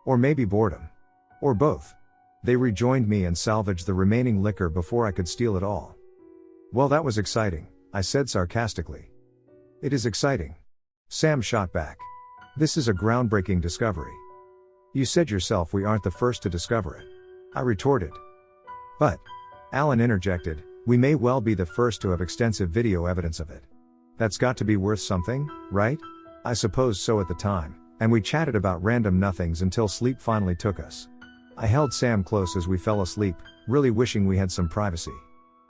Or maybe boredom. Or both. They rejoined me and salvaged the remaining liquor before I could steal it all. Well, that was exciting, I said sarcastically. It is exciting. Sam shot back. This is a groundbreaking discovery. You said yourself we aren't the first to discover it. I retorted. But, Alan interjected, we may well be the first to have extensive video evidence of it. That's got to be worth something, right? I suppose so at the time, and we chatted about random nothings until sleep finally took us. I held Sam close as we fell asleep, really wishing we had some privacy.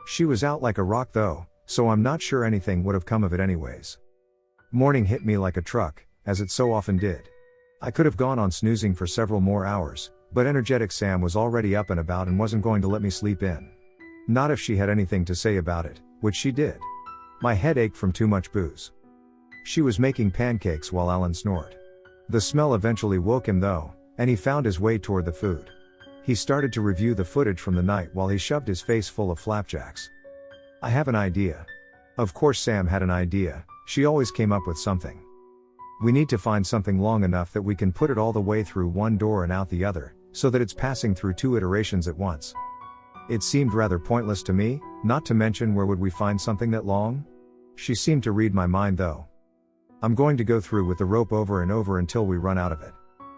She was out like a rock though, so I'm not sure anything would have come of it anyways. Morning hit me like a truck, as it so often did. I could have gone on snoozing for several more hours, but energetic Sam was already up and about and wasn't going to let me sleep in. Not if she had anything to say about it, which she did. My head ached from too much booze. She was making pancakes while Alan snored. The smell eventually woke him though, and he found his way toward the food. He started to review the footage from the night while he shoved his face full of flapjacks. I have an idea. Of course Sam had an idea, she always came up with something. We need to find something long enough that we can put it all the way through one door and out the other, so that it's passing through two iterations at once. It seemed rather pointless to me, not to mention where would we find something that long? She seemed to read my mind though. I'm going to go through with the rope over and over until we run out of it.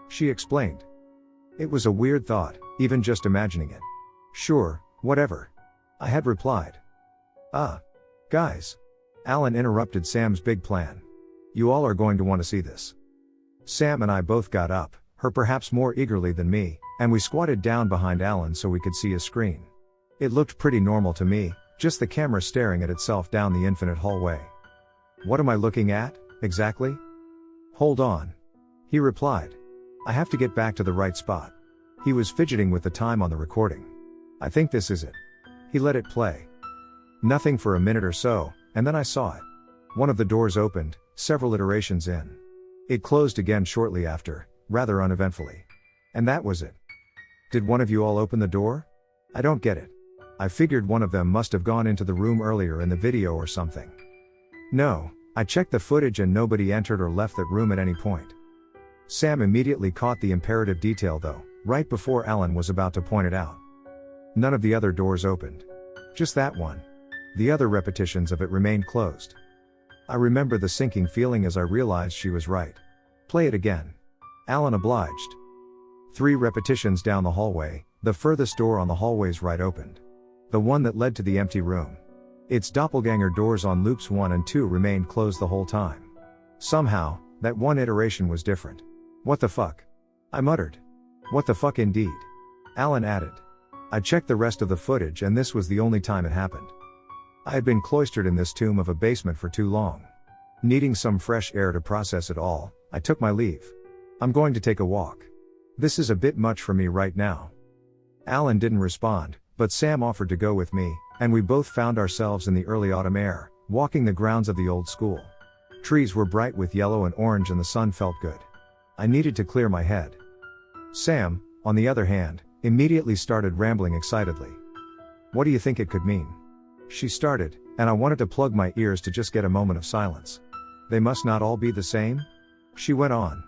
She explained. It was a weird thought, even just imagining it. Sure, whatever. I had replied. Guys. Alan interrupted Sam's big plan. You all are going to want to see this. Sam and I both got up, her perhaps more eagerly than me, and we squatted down behind Alan so we could see his screen. It looked pretty normal to me, just the camera staring at itself down the infinite hallway. What am I looking at, exactly? Hold on. He replied. I have to get back to the right spot. He was fidgeting with the time on the recording. I think this is it. He let it play. Nothing for a minute or so, and then I saw it. One of the doors opened, several iterations in. It closed again shortly after, rather uneventfully. And that was it. Did one of you all open the door? I don't get it. I figured one of them must have gone into the room earlier in the video or something. No, I checked the footage and nobody entered or left that room at any point. Sam immediately caught the imperative detail though, right before Alan was about to point it out. None of the other doors opened. Just that one. The other repetitions of it remained closed. I remember the sinking feeling as I realized she was right. Play it again. Alan obliged. 3 repetitions down the hallway, the furthest door on the hallway's right opened. The one that led to the empty room. Its doppelganger doors on loops 1 and 2 remained closed the whole time. Somehow, that one iteration was different. What the fuck? I muttered. What the fuck indeed? Alan added. I checked the rest of the footage and this was the only time it happened. I had been cloistered in this tomb of a basement for too long. Needing some fresh air to process it all, I took my leave. I'm going to take a walk. This is a bit much for me right now. Alan didn't respond, but Sam offered to go with me, and we both found ourselves in the early autumn air, walking the grounds of the old school. Trees were bright with yellow and orange and the sun felt good. I needed to clear my head. Sam, on the other hand, immediately started rambling excitedly. What do you think it could mean? She started, and I wanted to plug my ears to just get a moment of silence. They must not all be the same? She went on.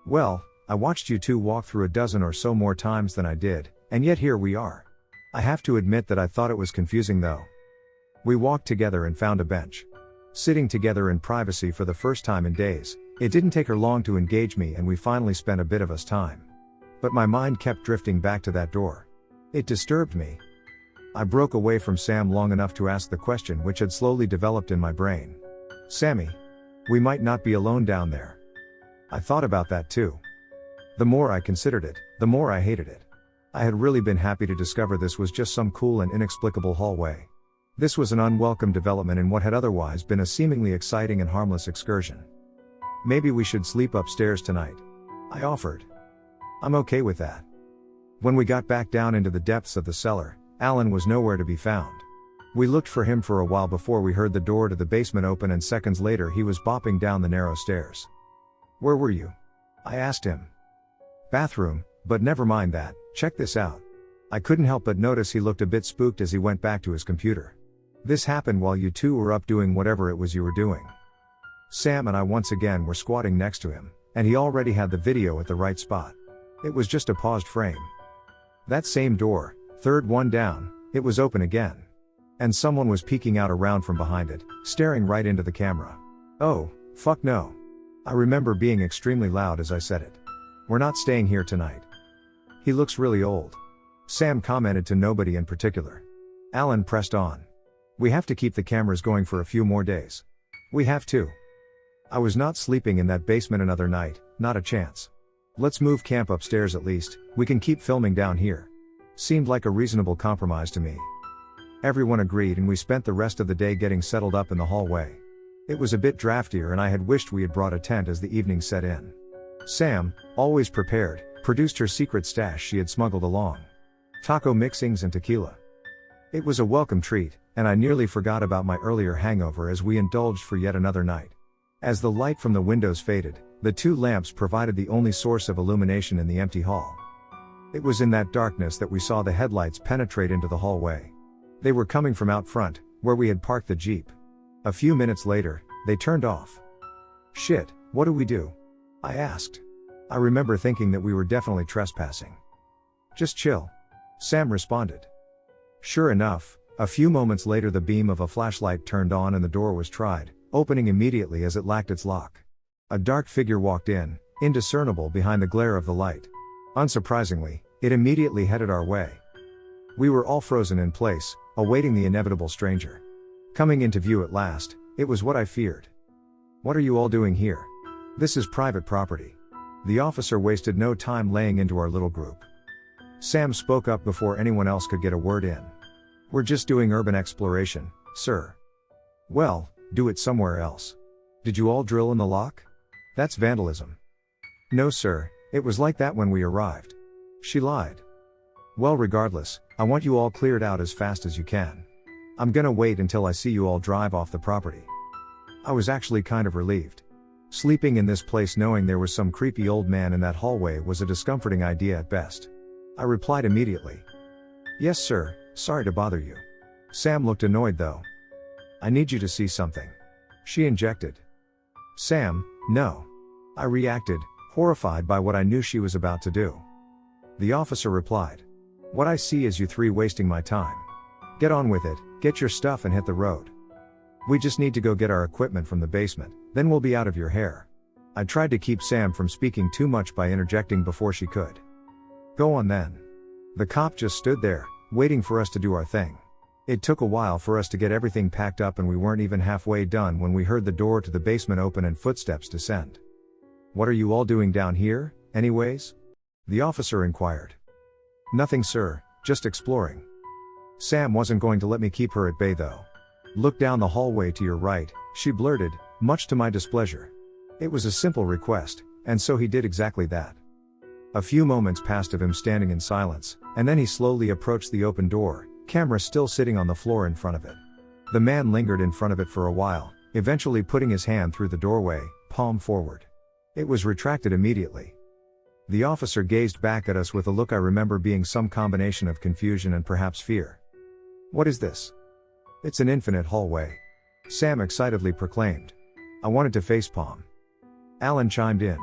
Well, I watched you two walk through a dozen or so more times than I did, and yet here we are. I have to admit that I thought it was confusing though. We walked together and found a bench. Sitting together in privacy for the first time in days, it didn't take her long to engage me and we finally spent a bit of us time. But my mind kept drifting back to that door. It disturbed me. I broke away from Sam long enough to ask the question which had slowly developed in my brain. Sammy, we might not be alone down there. I thought about that too. The more I considered it, the more I hated it. I had really been happy to discover this was just some cool and inexplicable hallway. This was an unwelcome development in what had otherwise been a seemingly exciting and harmless excursion. Maybe we should sleep upstairs tonight, I offered. I'm okay with that. When we got back down into the depths of the cellar, Alan was nowhere to be found. We looked for him for a while before we heard the door to the basement open, and seconds later he was bopping down the narrow stairs. "Where were you?" I asked him. "Bathroom, but never mind that, check this out." I couldn't help but notice he looked a bit spooked as he went back to his computer. "This happened while you two were up doing whatever it was you were doing." Sam and I once again were squatting next to him, and he already had the video at the right spot. It was just a paused frame. That same door, third one down, it was open again. And someone was peeking out around from behind it, staring right into the camera. "Oh, fuck no." I remember being extremely loud as I said it. "We're not staying here tonight." "He looks really old." Sam commented to nobody in particular. Alan pressed on. "We have to keep the cameras going for a few more days." "We have to." I was not sleeping in that basement another night, not a chance. "Let's move camp upstairs at least, we can keep filming down here." Seemed like a reasonable compromise to me. Everyone agreed, and we spent the rest of the day getting settled up in the hallway. It was a bit draftier, and I had wished we had brought a tent as the evening set in. Sam, always prepared, produced her secret stash she had smuggled along. Taco mixings and tequila. It was a welcome treat, and I nearly forgot about my earlier hangover as we indulged for yet another night. As the light from the windows faded, the two lamps provided the only source of illumination in the empty hall. It was in that darkness that we saw the headlights penetrate into the hallway. They were coming from out front, where we had parked the Jeep. A few minutes later, they turned off. "Shit, what do we do?" I asked. I remember thinking that we were definitely trespassing. "Just chill," Sam responded. Sure enough, a few moments later the beam of a flashlight turned on and the door was tried, opening immediately as it lacked its lock. A dark figure walked in, indiscernible behind the glare of the light. Unsurprisingly, it immediately headed our way. We were all frozen in place, awaiting the inevitable stranger. Coming into view at last, it was what I feared. "What are you all doing here? This is private property." The officer wasted no time laying into our little group. Sam spoke up before anyone else could get a word in. "We're just doing urban exploration, sir." "Well, do it somewhere else. Did you all drill in the lock? That's vandalism." "No sir, it was like that when we arrived." She lied. "Well, regardless, I want you all cleared out as fast as you can. I'm gonna wait until I see you all drive off the property." I was actually kind of relieved. Sleeping in this place knowing there was some creepy old man in that hallway was a discomforting idea at best. I replied immediately. "Yes sir, sorry to bother you." Sam looked annoyed though. "I need you to see something." She injected. "Sam, no." I reacted, horrified by what I knew she was about to do. The officer replied. "What I see is you three wasting my time. Get on with it, get your stuff and hit the road. We just need to go get our equipment from the basement, then we'll be out of your hair." I tried to keep Sam from speaking too much by interjecting before she could. "Go on then." The cop just stood there, waiting for us to do our thing. It took a while for us to get everything packed up, and we weren't even halfway done when we heard the door to the basement open and footsteps descend. "What are you all doing down here, anyways?" the officer inquired. "Nothing sir, just exploring." Sam wasn't going to let me keep her at bay though. "Look down the hallway to your right," she blurted, much to my displeasure. It was a simple request, and so he did exactly that. A few moments passed of him standing in silence, and then he slowly approached the open door, camera still sitting on the floor in front of it. The man lingered in front of it for a while, eventually putting his hand through the doorway, palm forward. It was retracted immediately. The officer gazed back at us with a look I remember being some combination of confusion and perhaps fear. "What is this?" "It's an infinite hallway," Sam excitedly proclaimed. I wanted to facepalm. Alan chimed in.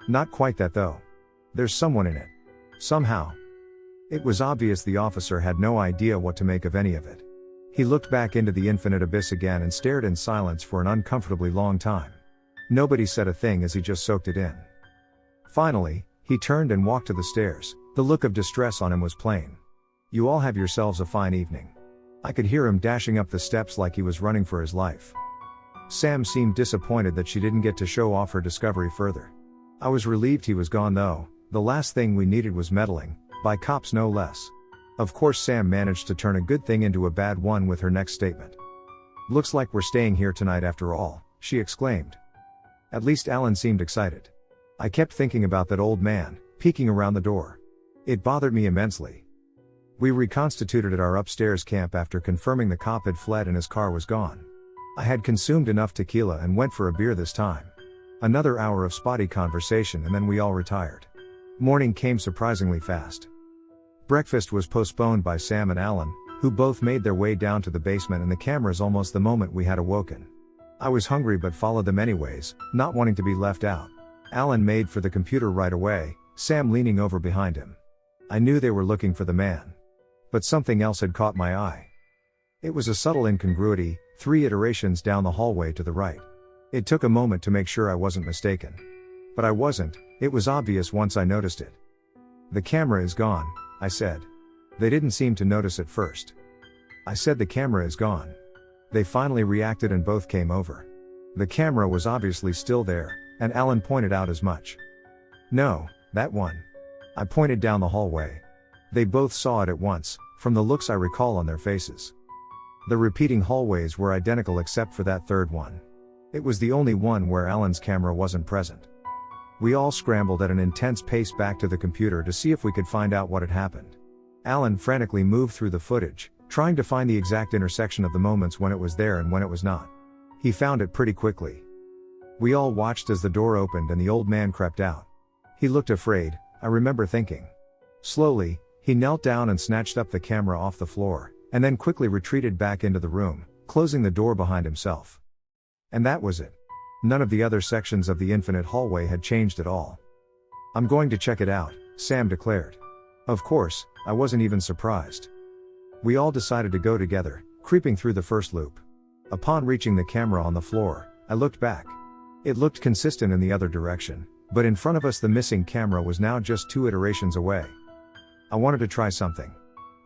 "Not quite that though. There's someone in it. Somehow." It was obvious the officer had no idea what to make of any of it. He looked back into the infinite abyss again and stared in silence for an uncomfortably long time. Nobody said a thing as he just soaked it in. Finally, he turned and walked to the stairs. The look of distress on him was plain. "You all have yourselves a fine evening." I could hear him dashing up the steps like he was running for his life. Sam seemed disappointed that she didn't get to show off her discovery further. I was relieved he was gone though. The last thing we needed was meddling, by cops no less. Of course Sam managed to turn a good thing into a bad one with her next statement. "Looks like we're staying here tonight after all," she exclaimed. At least Alan seemed excited. I kept thinking about that old man, peeking around the door. It bothered me immensely. We reconstituted at our upstairs camp after confirming the cop had fled and his car was gone. I had consumed enough tequila and went for a beer this time. Another hour of spotty conversation and then we all retired. Morning came surprisingly fast. Breakfast was postponed by Sam and Alan, who both made their way down to the basement and the cameras almost the moment we had awoken. I was hungry but followed them anyways, not wanting to be left out. Alan made for the computer right away, Sam leaning over behind him. I knew they were looking for the man. But something else had caught my eye. It was a subtle incongruity, 3 iterations down the hallway to the right. It took a moment to make sure I wasn't mistaken. But I wasn't, it was obvious once I noticed it. "The camera is gone," I said. They didn't seem to notice at first. I said the camera is gone. They finally reacted and both came over. The camera was obviously still there, and Alan pointed out as much. "No, that one." I pointed down the hallway. They both saw it at once, from the looks I recall on their faces. The repeating hallways were identical except for that third one. It was the only one where Alan's camera wasn't present. We all scrambled at an intense pace back to the computer to see if we could find out what had happened. Alan frantically moved through the footage, trying to find the exact intersection of the moments when it was there and when it was not. He found it pretty quickly. We all watched as the door opened and the old man crept out. He looked afraid, I remember thinking. Slowly, he knelt down and snatched up the camera off the floor, and then quickly retreated back into the room, closing the door behind himself. And that was it. None of the other sections of the infinite hallway had changed at all. "I'm going to check it out," Sam declared. Of course, I wasn't even surprised. We all decided to go together, creeping through the first loop. Upon reaching the camera on the floor, I looked back. It looked consistent in the other direction, but in front of us the missing camera was now just 2 iterations away. I wanted to try something.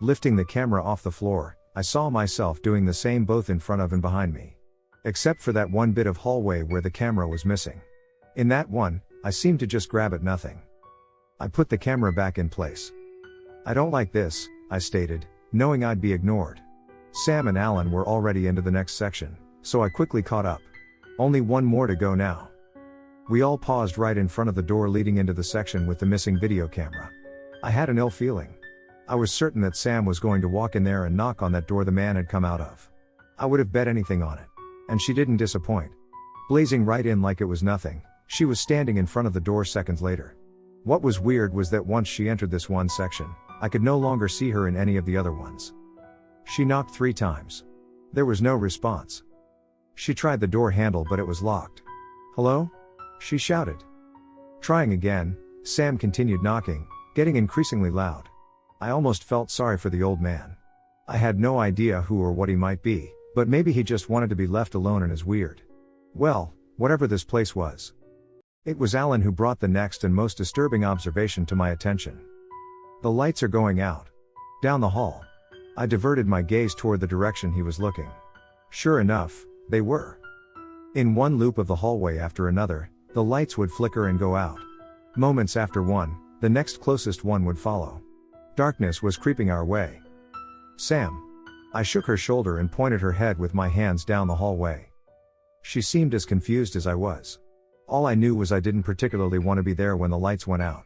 Lifting the camera off the floor, I saw myself doing the same both in front of and behind me. Except for that one bit of hallway where the camera was missing. In that one, I seemed to just grab at nothing. I put the camera back in place. "I don't like this," I stated, knowing I'd be ignored. Sam and Alan were already into the next section, so I quickly caught up. Only one more to go now. We all paused right in front of the door leading into the section with the missing video camera. I had an ill feeling. I was certain that Sam was going to walk in there and knock on that door the man had come out of. I would have bet anything on it. And she didn't disappoint. Blazing right in like it was nothing, she was standing in front of the door seconds later. What was weird was that once she entered this one section, I could no longer see her in any of the other ones. She knocked 3 times. There was no response. She tried the door handle but it was locked. "Hello?" she shouted. Trying again, Sam continued knocking, getting increasingly loud. I almost felt sorry for the old man. I had no idea who or what he might be, but maybe he just wanted to be left alone in his weird. Well, whatever this place was. It was Alan who brought the next and most disturbing observation to my attention. "The lights are going out. Down the hall." I diverted my gaze toward the direction he was looking. Sure enough, they were. In one loop of the hallway after another, the lights would flicker and go out. Moments after one, the next closest one would follow. Darkness was creeping our way. "Sam." I shook her shoulder and pointed her head with my hands down the hallway. She seemed as confused as I was. All I knew was I didn't particularly want to be there when the lights went out.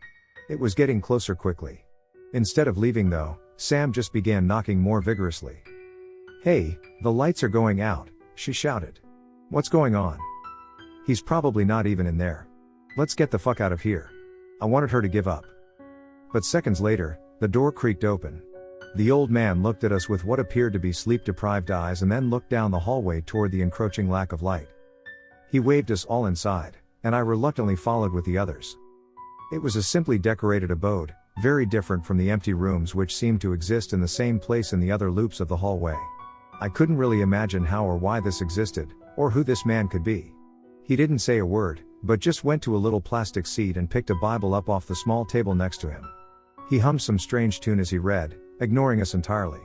It was getting closer quickly. Instead of leaving though, Sam just began knocking more vigorously. "Hey, the lights are going out," she shouted. "What's going on?" "He's probably not even in there. Let's get the fuck out of here." I wanted her to give up. But seconds later, the door creaked open. The old man looked at us with what appeared to be sleep-deprived eyes and then looked down the hallway toward the encroaching lack of light. He waved us all inside, and I reluctantly followed with the others. It was a simply decorated abode, very different from the empty rooms which seemed to exist in the same place in the other loops of the hallway. I couldn't really imagine how or why this existed, or who this man could be. He didn't say a word, but just went to a little plastic seat and picked a Bible up off the small table next to him. He hummed some strange tune as he read, ignoring us entirely.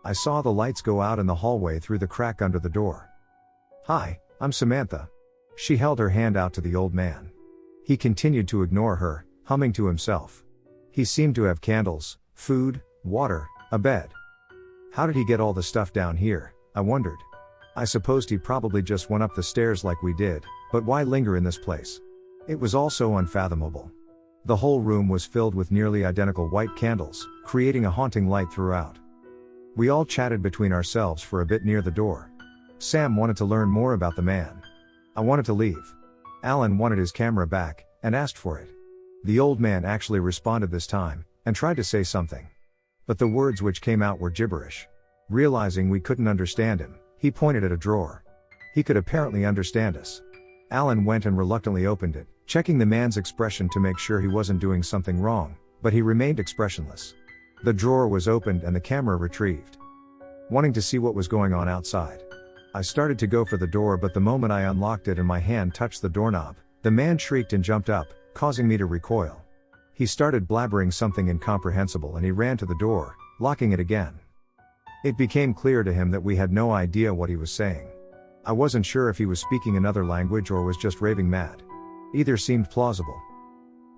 I saw the lights go out in the hallway through the crack under the door. "Hi, I'm Samantha." She held her hand out to the old man. He continued to ignore her, humming to himself. He seemed to have candles, food, water, a bed. How did he get all the stuff down here, I wondered. I supposed he probably just went up the stairs like we did, but why linger in this place? It was all so unfathomable. The whole room was filled with nearly identical white candles, creating a haunting light throughout. We all chatted between ourselves for a bit near the door. Sam wanted to learn more about the man. I wanted to leave. Alan wanted his camera back, and asked for it. The old man actually responded this time, and tried to say something. But the words which came out were gibberish. Realizing we couldn't understand him, he pointed at a drawer. He could apparently understand us. Alan went and reluctantly opened it, checking the man's expression to make sure he wasn't doing something wrong, but he remained expressionless. The drawer was opened and the camera retrieved. Wanting to see what was going on outside, I started to go for the door, but the moment I unlocked it and my hand touched the doorknob, the man shrieked and jumped up, causing me to recoil. He started blabbering something incomprehensible and he ran to the door, locking it again. It became clear to him that we had no idea what he was saying. I wasn't sure if he was speaking another language or was just raving mad. Either seemed plausible.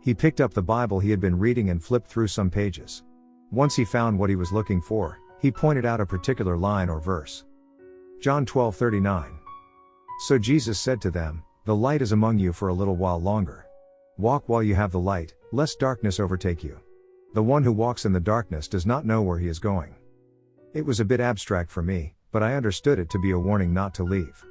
He picked up the Bible he had been reading and flipped through some pages. Once he found what he was looking for, he pointed out a particular line or verse. John 12:39. So Jesus said to them, "The light is among you for a little while longer. Walk while you have the light, lest darkness overtake you. The one who walks in the darkness does not know where he is going." It was a bit abstract for me, but I understood it to be a warning not to leave.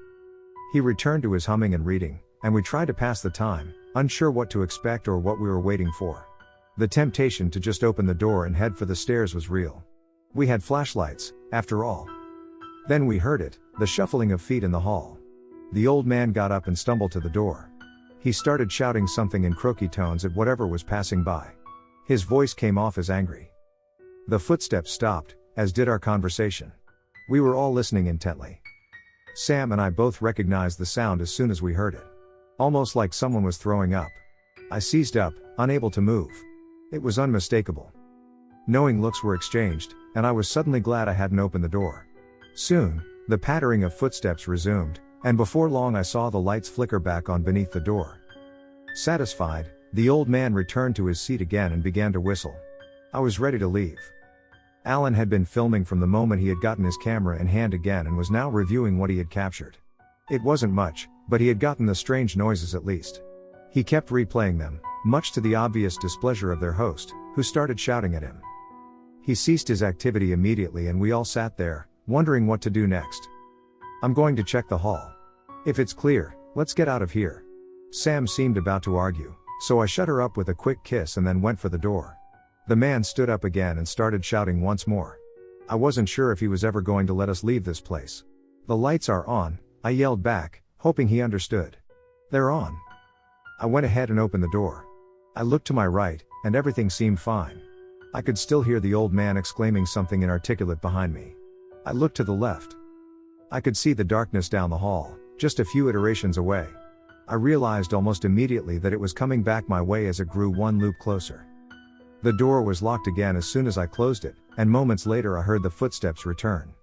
He returned to his humming and reading, and we tried to pass the time, unsure what to expect or what we were waiting for. The temptation to just open the door and head for the stairs was real. We had flashlights, after all. Then we heard it, the shuffling of feet in the hall. The old man got up and stumbled to the door. He started shouting something in croaky tones at whatever was passing by. His voice came off as angry. The footsteps stopped, as did our conversation. We were all listening intently. Sam and I both recognized the sound as soon as we heard it. Almost like someone was throwing up. I seized up, unable to move. It was unmistakable. Knowing looks were exchanged, and I was suddenly glad I hadn't opened the door. Soon, the pattering of footsteps resumed, and before long I saw the lights flicker back on beneath the door. Satisfied, the old man returned to his seat again and began to whistle. I was ready to leave. Alan had been filming from the moment he had gotten his camera in hand again and was now reviewing what he had captured. It wasn't much, but he had gotten the strange noises at least. He kept replaying them, much to the obvious displeasure of their host, who started shouting at him. He ceased his activity immediately and we all sat there, wondering what to do next. "I'm going to check the hall. If it's clear, let's get out of here." Sam seemed about to argue, so I shut her up with a quick kiss and then went for the door. The man stood up again and started shouting once more. I wasn't sure if he was ever going to let us leave this place. "The lights are on," I yelled back, hoping he understood. "They're on." I went ahead and opened the door. I looked to my right, and everything seemed fine. I could still hear the old man exclaiming something inarticulate behind me. I looked to the left. I could see the darkness down the hall, just a few iterations away. I realized almost immediately that it was coming back my way as it grew one loop closer. The door was locked again as soon as I closed it, and moments later I heard the footsteps return.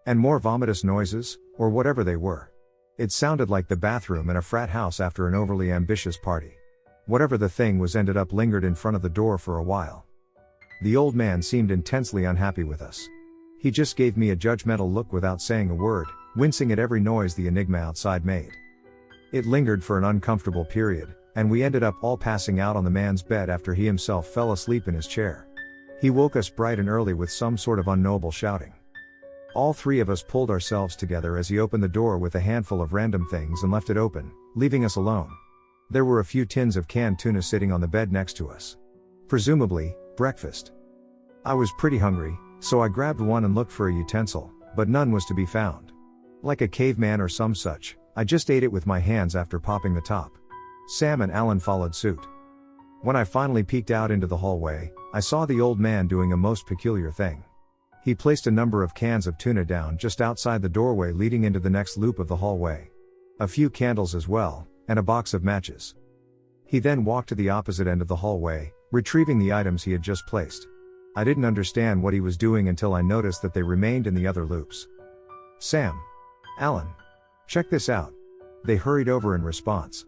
And more vomitous noises, or whatever they were. It sounded like the bathroom in a frat house after an overly ambitious party. Whatever the thing was ended up lingered in front of the door for a while. The old man seemed intensely unhappy with us. He just gave me a judgmental look without saying a word, wincing at every noise the enigma outside made. It lingered for an uncomfortable period, and we ended up all passing out on the man's bed after he himself fell asleep in his chair. He woke us bright and early with some sort of unknowable shouting. All three of us pulled ourselves together as he opened the door with a handful of random things and left it open, leaving us alone. There were a few tins of canned tuna sitting on the bed next to us. Presumably, breakfast. I was pretty hungry, so I grabbed one and looked for a utensil, but none was to be found. Like a caveman or some such, I just ate it with my hands after popping the top. Sam and Alan followed suit. When I finally peeked out into the hallway, I saw the old man doing a most peculiar thing. He placed a number of cans of tuna down just outside the doorway leading into the next loop of the hallway. A few candles as well, and a box of matches. He then walked to the opposite end of the hallway, retrieving the items he had just placed. I didn't understand what he was doing until I noticed that they remained in the other loops. "Sam. Alan. Check this out." They hurried over in response.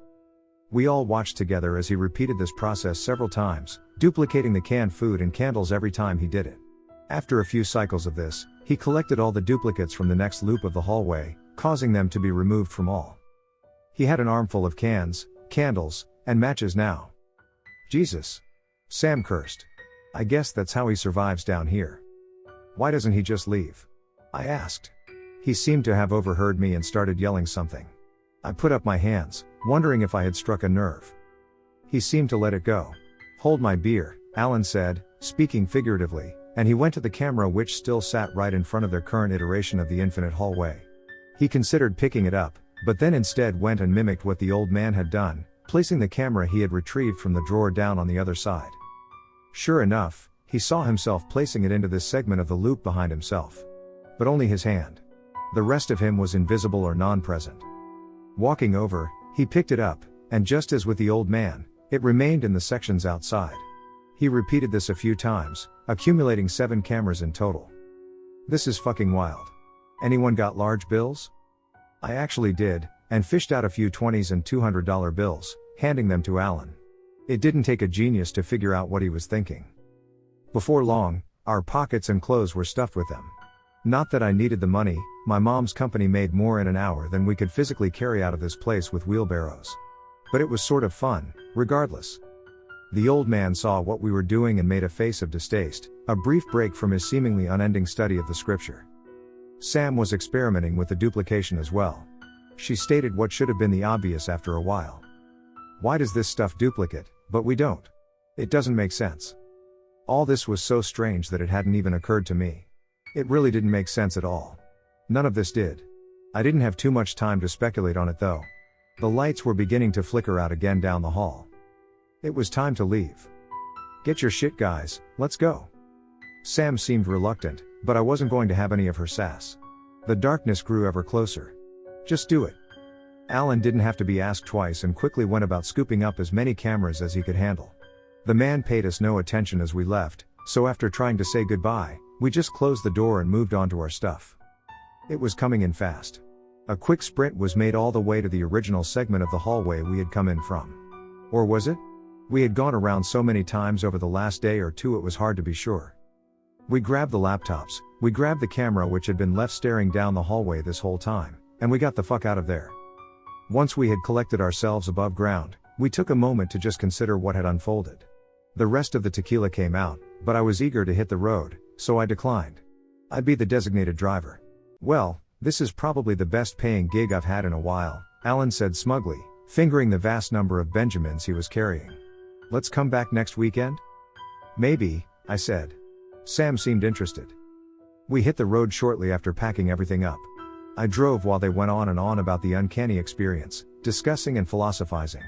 We all watched together as he repeated this process several times, duplicating the canned food and candles every time he did it. After a few cycles of this, he collected all the duplicates from the next loop of the hallway, causing them to be removed from all. He had an armful of cans, candles, and matches now. Jesus. Sam cursed. I guess that's how he survives down here. Why doesn't he just leave? I asked. He seemed to have overheard me and started yelling something. I put up my hands, wondering if I had struck a nerve. He seemed to let it go. Hold my beer, Alan said, speaking figuratively, and he went to the camera which still sat right in front of their current iteration of the infinite hallway. He considered picking it up, but then instead went and mimicked what the old man had done, placing the camera he had retrieved from the drawer down on the other side. Sure enough, he saw himself placing it into this segment of the loop behind himself. But only his hand. The rest of him was invisible or non-present. Walking over, he picked it up, and just as with the old man, it remained in the sections outside. He repeated this a few times, accumulating 7 cameras in total. This is fucking wild. Anyone got large bills? I actually did, and fished out a few $20s and $200 bills, handing them to Alan. It didn't take a genius to figure out what he was thinking. Before long, our pockets and clothes were stuffed with them. Not that I needed the money, my mom's company made more in an hour than we could physically carry out of this place with wheelbarrows. But it was sort of fun, regardless. The old man saw what we were doing and made a face of distaste, a brief break from his seemingly unending study of the scripture. Sam was experimenting with the duplication as well. She stated what should have been the obvious after a while. Why does this stuff duplicate, but we don't? It doesn't make sense. All this was so strange that it hadn't even occurred to me. It really didn't make sense at all. None of this did. I didn't have too much time to speculate on it though. The lights were beginning to flicker out again down the hall. It was time to leave. Get your shit guys, let's go. Sam seemed reluctant, but I wasn't going to have any of her sass. The darkness grew ever closer. Just do it. Alan didn't have to be asked twice and quickly went about scooping up as many cameras as he could handle. The man paid us no attention as we left, so after trying to say goodbye, we just closed the door and moved on to our stuff. It was coming in fast. A quick sprint was made all the way to the original segment of the hallway we had come in from. Or was it? We had gone around so many times over the last day or two it was hard to be sure. We grabbed the laptops, we grabbed the camera which had been left staring down the hallway this whole time, and we got the fuck out of there. Once we had collected ourselves above ground, we took a moment to just consider what had unfolded. The rest of the tequila came out, but I was eager to hit the road, so I declined. I'd be the designated driver. Well, this is probably the best paying gig I've had in a while, Alan said smugly, fingering the vast number of Benjamins he was carrying. Let's come back next weekend? Maybe, I said. Sam seemed interested. We hit the road shortly after packing everything up. I drove while they went on and on about the uncanny experience, discussing and philosophizing.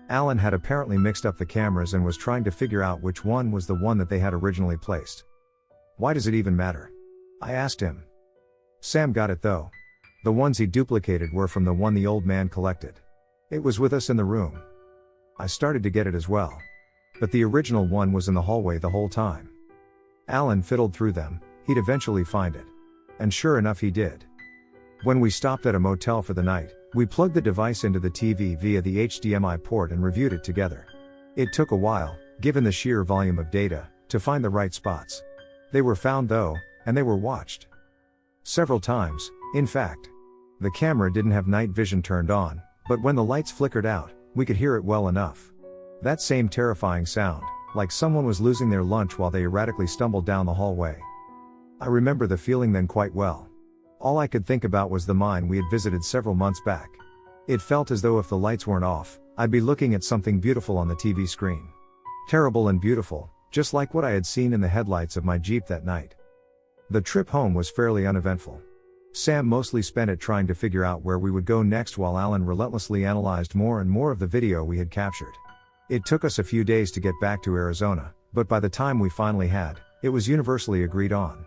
Alan had apparently mixed up the cameras and was trying to figure out which one was the one that they had originally placed. Why does it even matter? I asked him. Sam got it though. The ones he duplicated were from the one the old man collected. It was with us in the room. I started to get it as well. But the original one was in the hallway the whole time. Alan fiddled through them, he'd eventually find it. And sure enough he did. When we stopped at a motel for the night, we plugged the device into the TV via the HDMI port and reviewed it together. It took a while, given the sheer volume of data, to find the right spots. They were found though, and they were watched. Several times, in fact. The camera didn't have night vision turned on, but when the lights flickered out, we could hear it well enough. That same terrifying sound, like someone was losing their lunch while they erratically stumbled down the hallway. I remember the feeling then quite well. All I could think about was the mine we had visited several months back. It felt as though if the lights weren't off, I'd be looking at something beautiful on the TV screen. Terrible and beautiful, just like what I had seen in the headlights of my Jeep that night. The trip home was fairly uneventful. Sam mostly spent it trying to figure out where we would go next while Alan relentlessly analyzed more and more of the video we had captured. It took us a few days to get back to Arizona, but by the time we finally had, it was universally agreed on.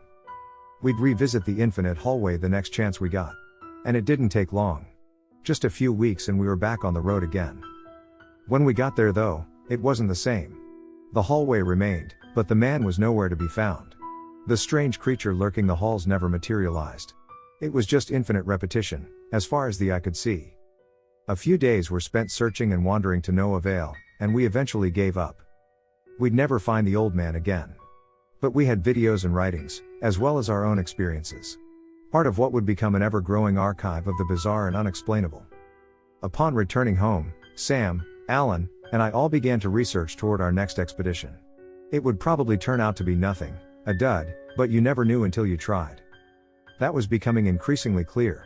We'd revisit the infinite hallway the next chance we got. And it didn't take long. Just a few weeks and we were back on the road again. When we got there though, it wasn't the same. The hallway remained, but the man was nowhere to be found. The strange creature lurking the halls never materialized. It was just infinite repetition, as far as the eye could see. A few days were spent searching and wandering to no avail, and we eventually gave up. We'd never find the old man again. But we had videos and writings, as well as our own experiences. Part of what would become an ever-growing archive of the bizarre and unexplainable. Upon returning home, Sam, Alan, and I all began to research toward our next expedition. It would probably turn out to be nothing, a dud, but you never knew until you tried. That was becoming increasingly clear.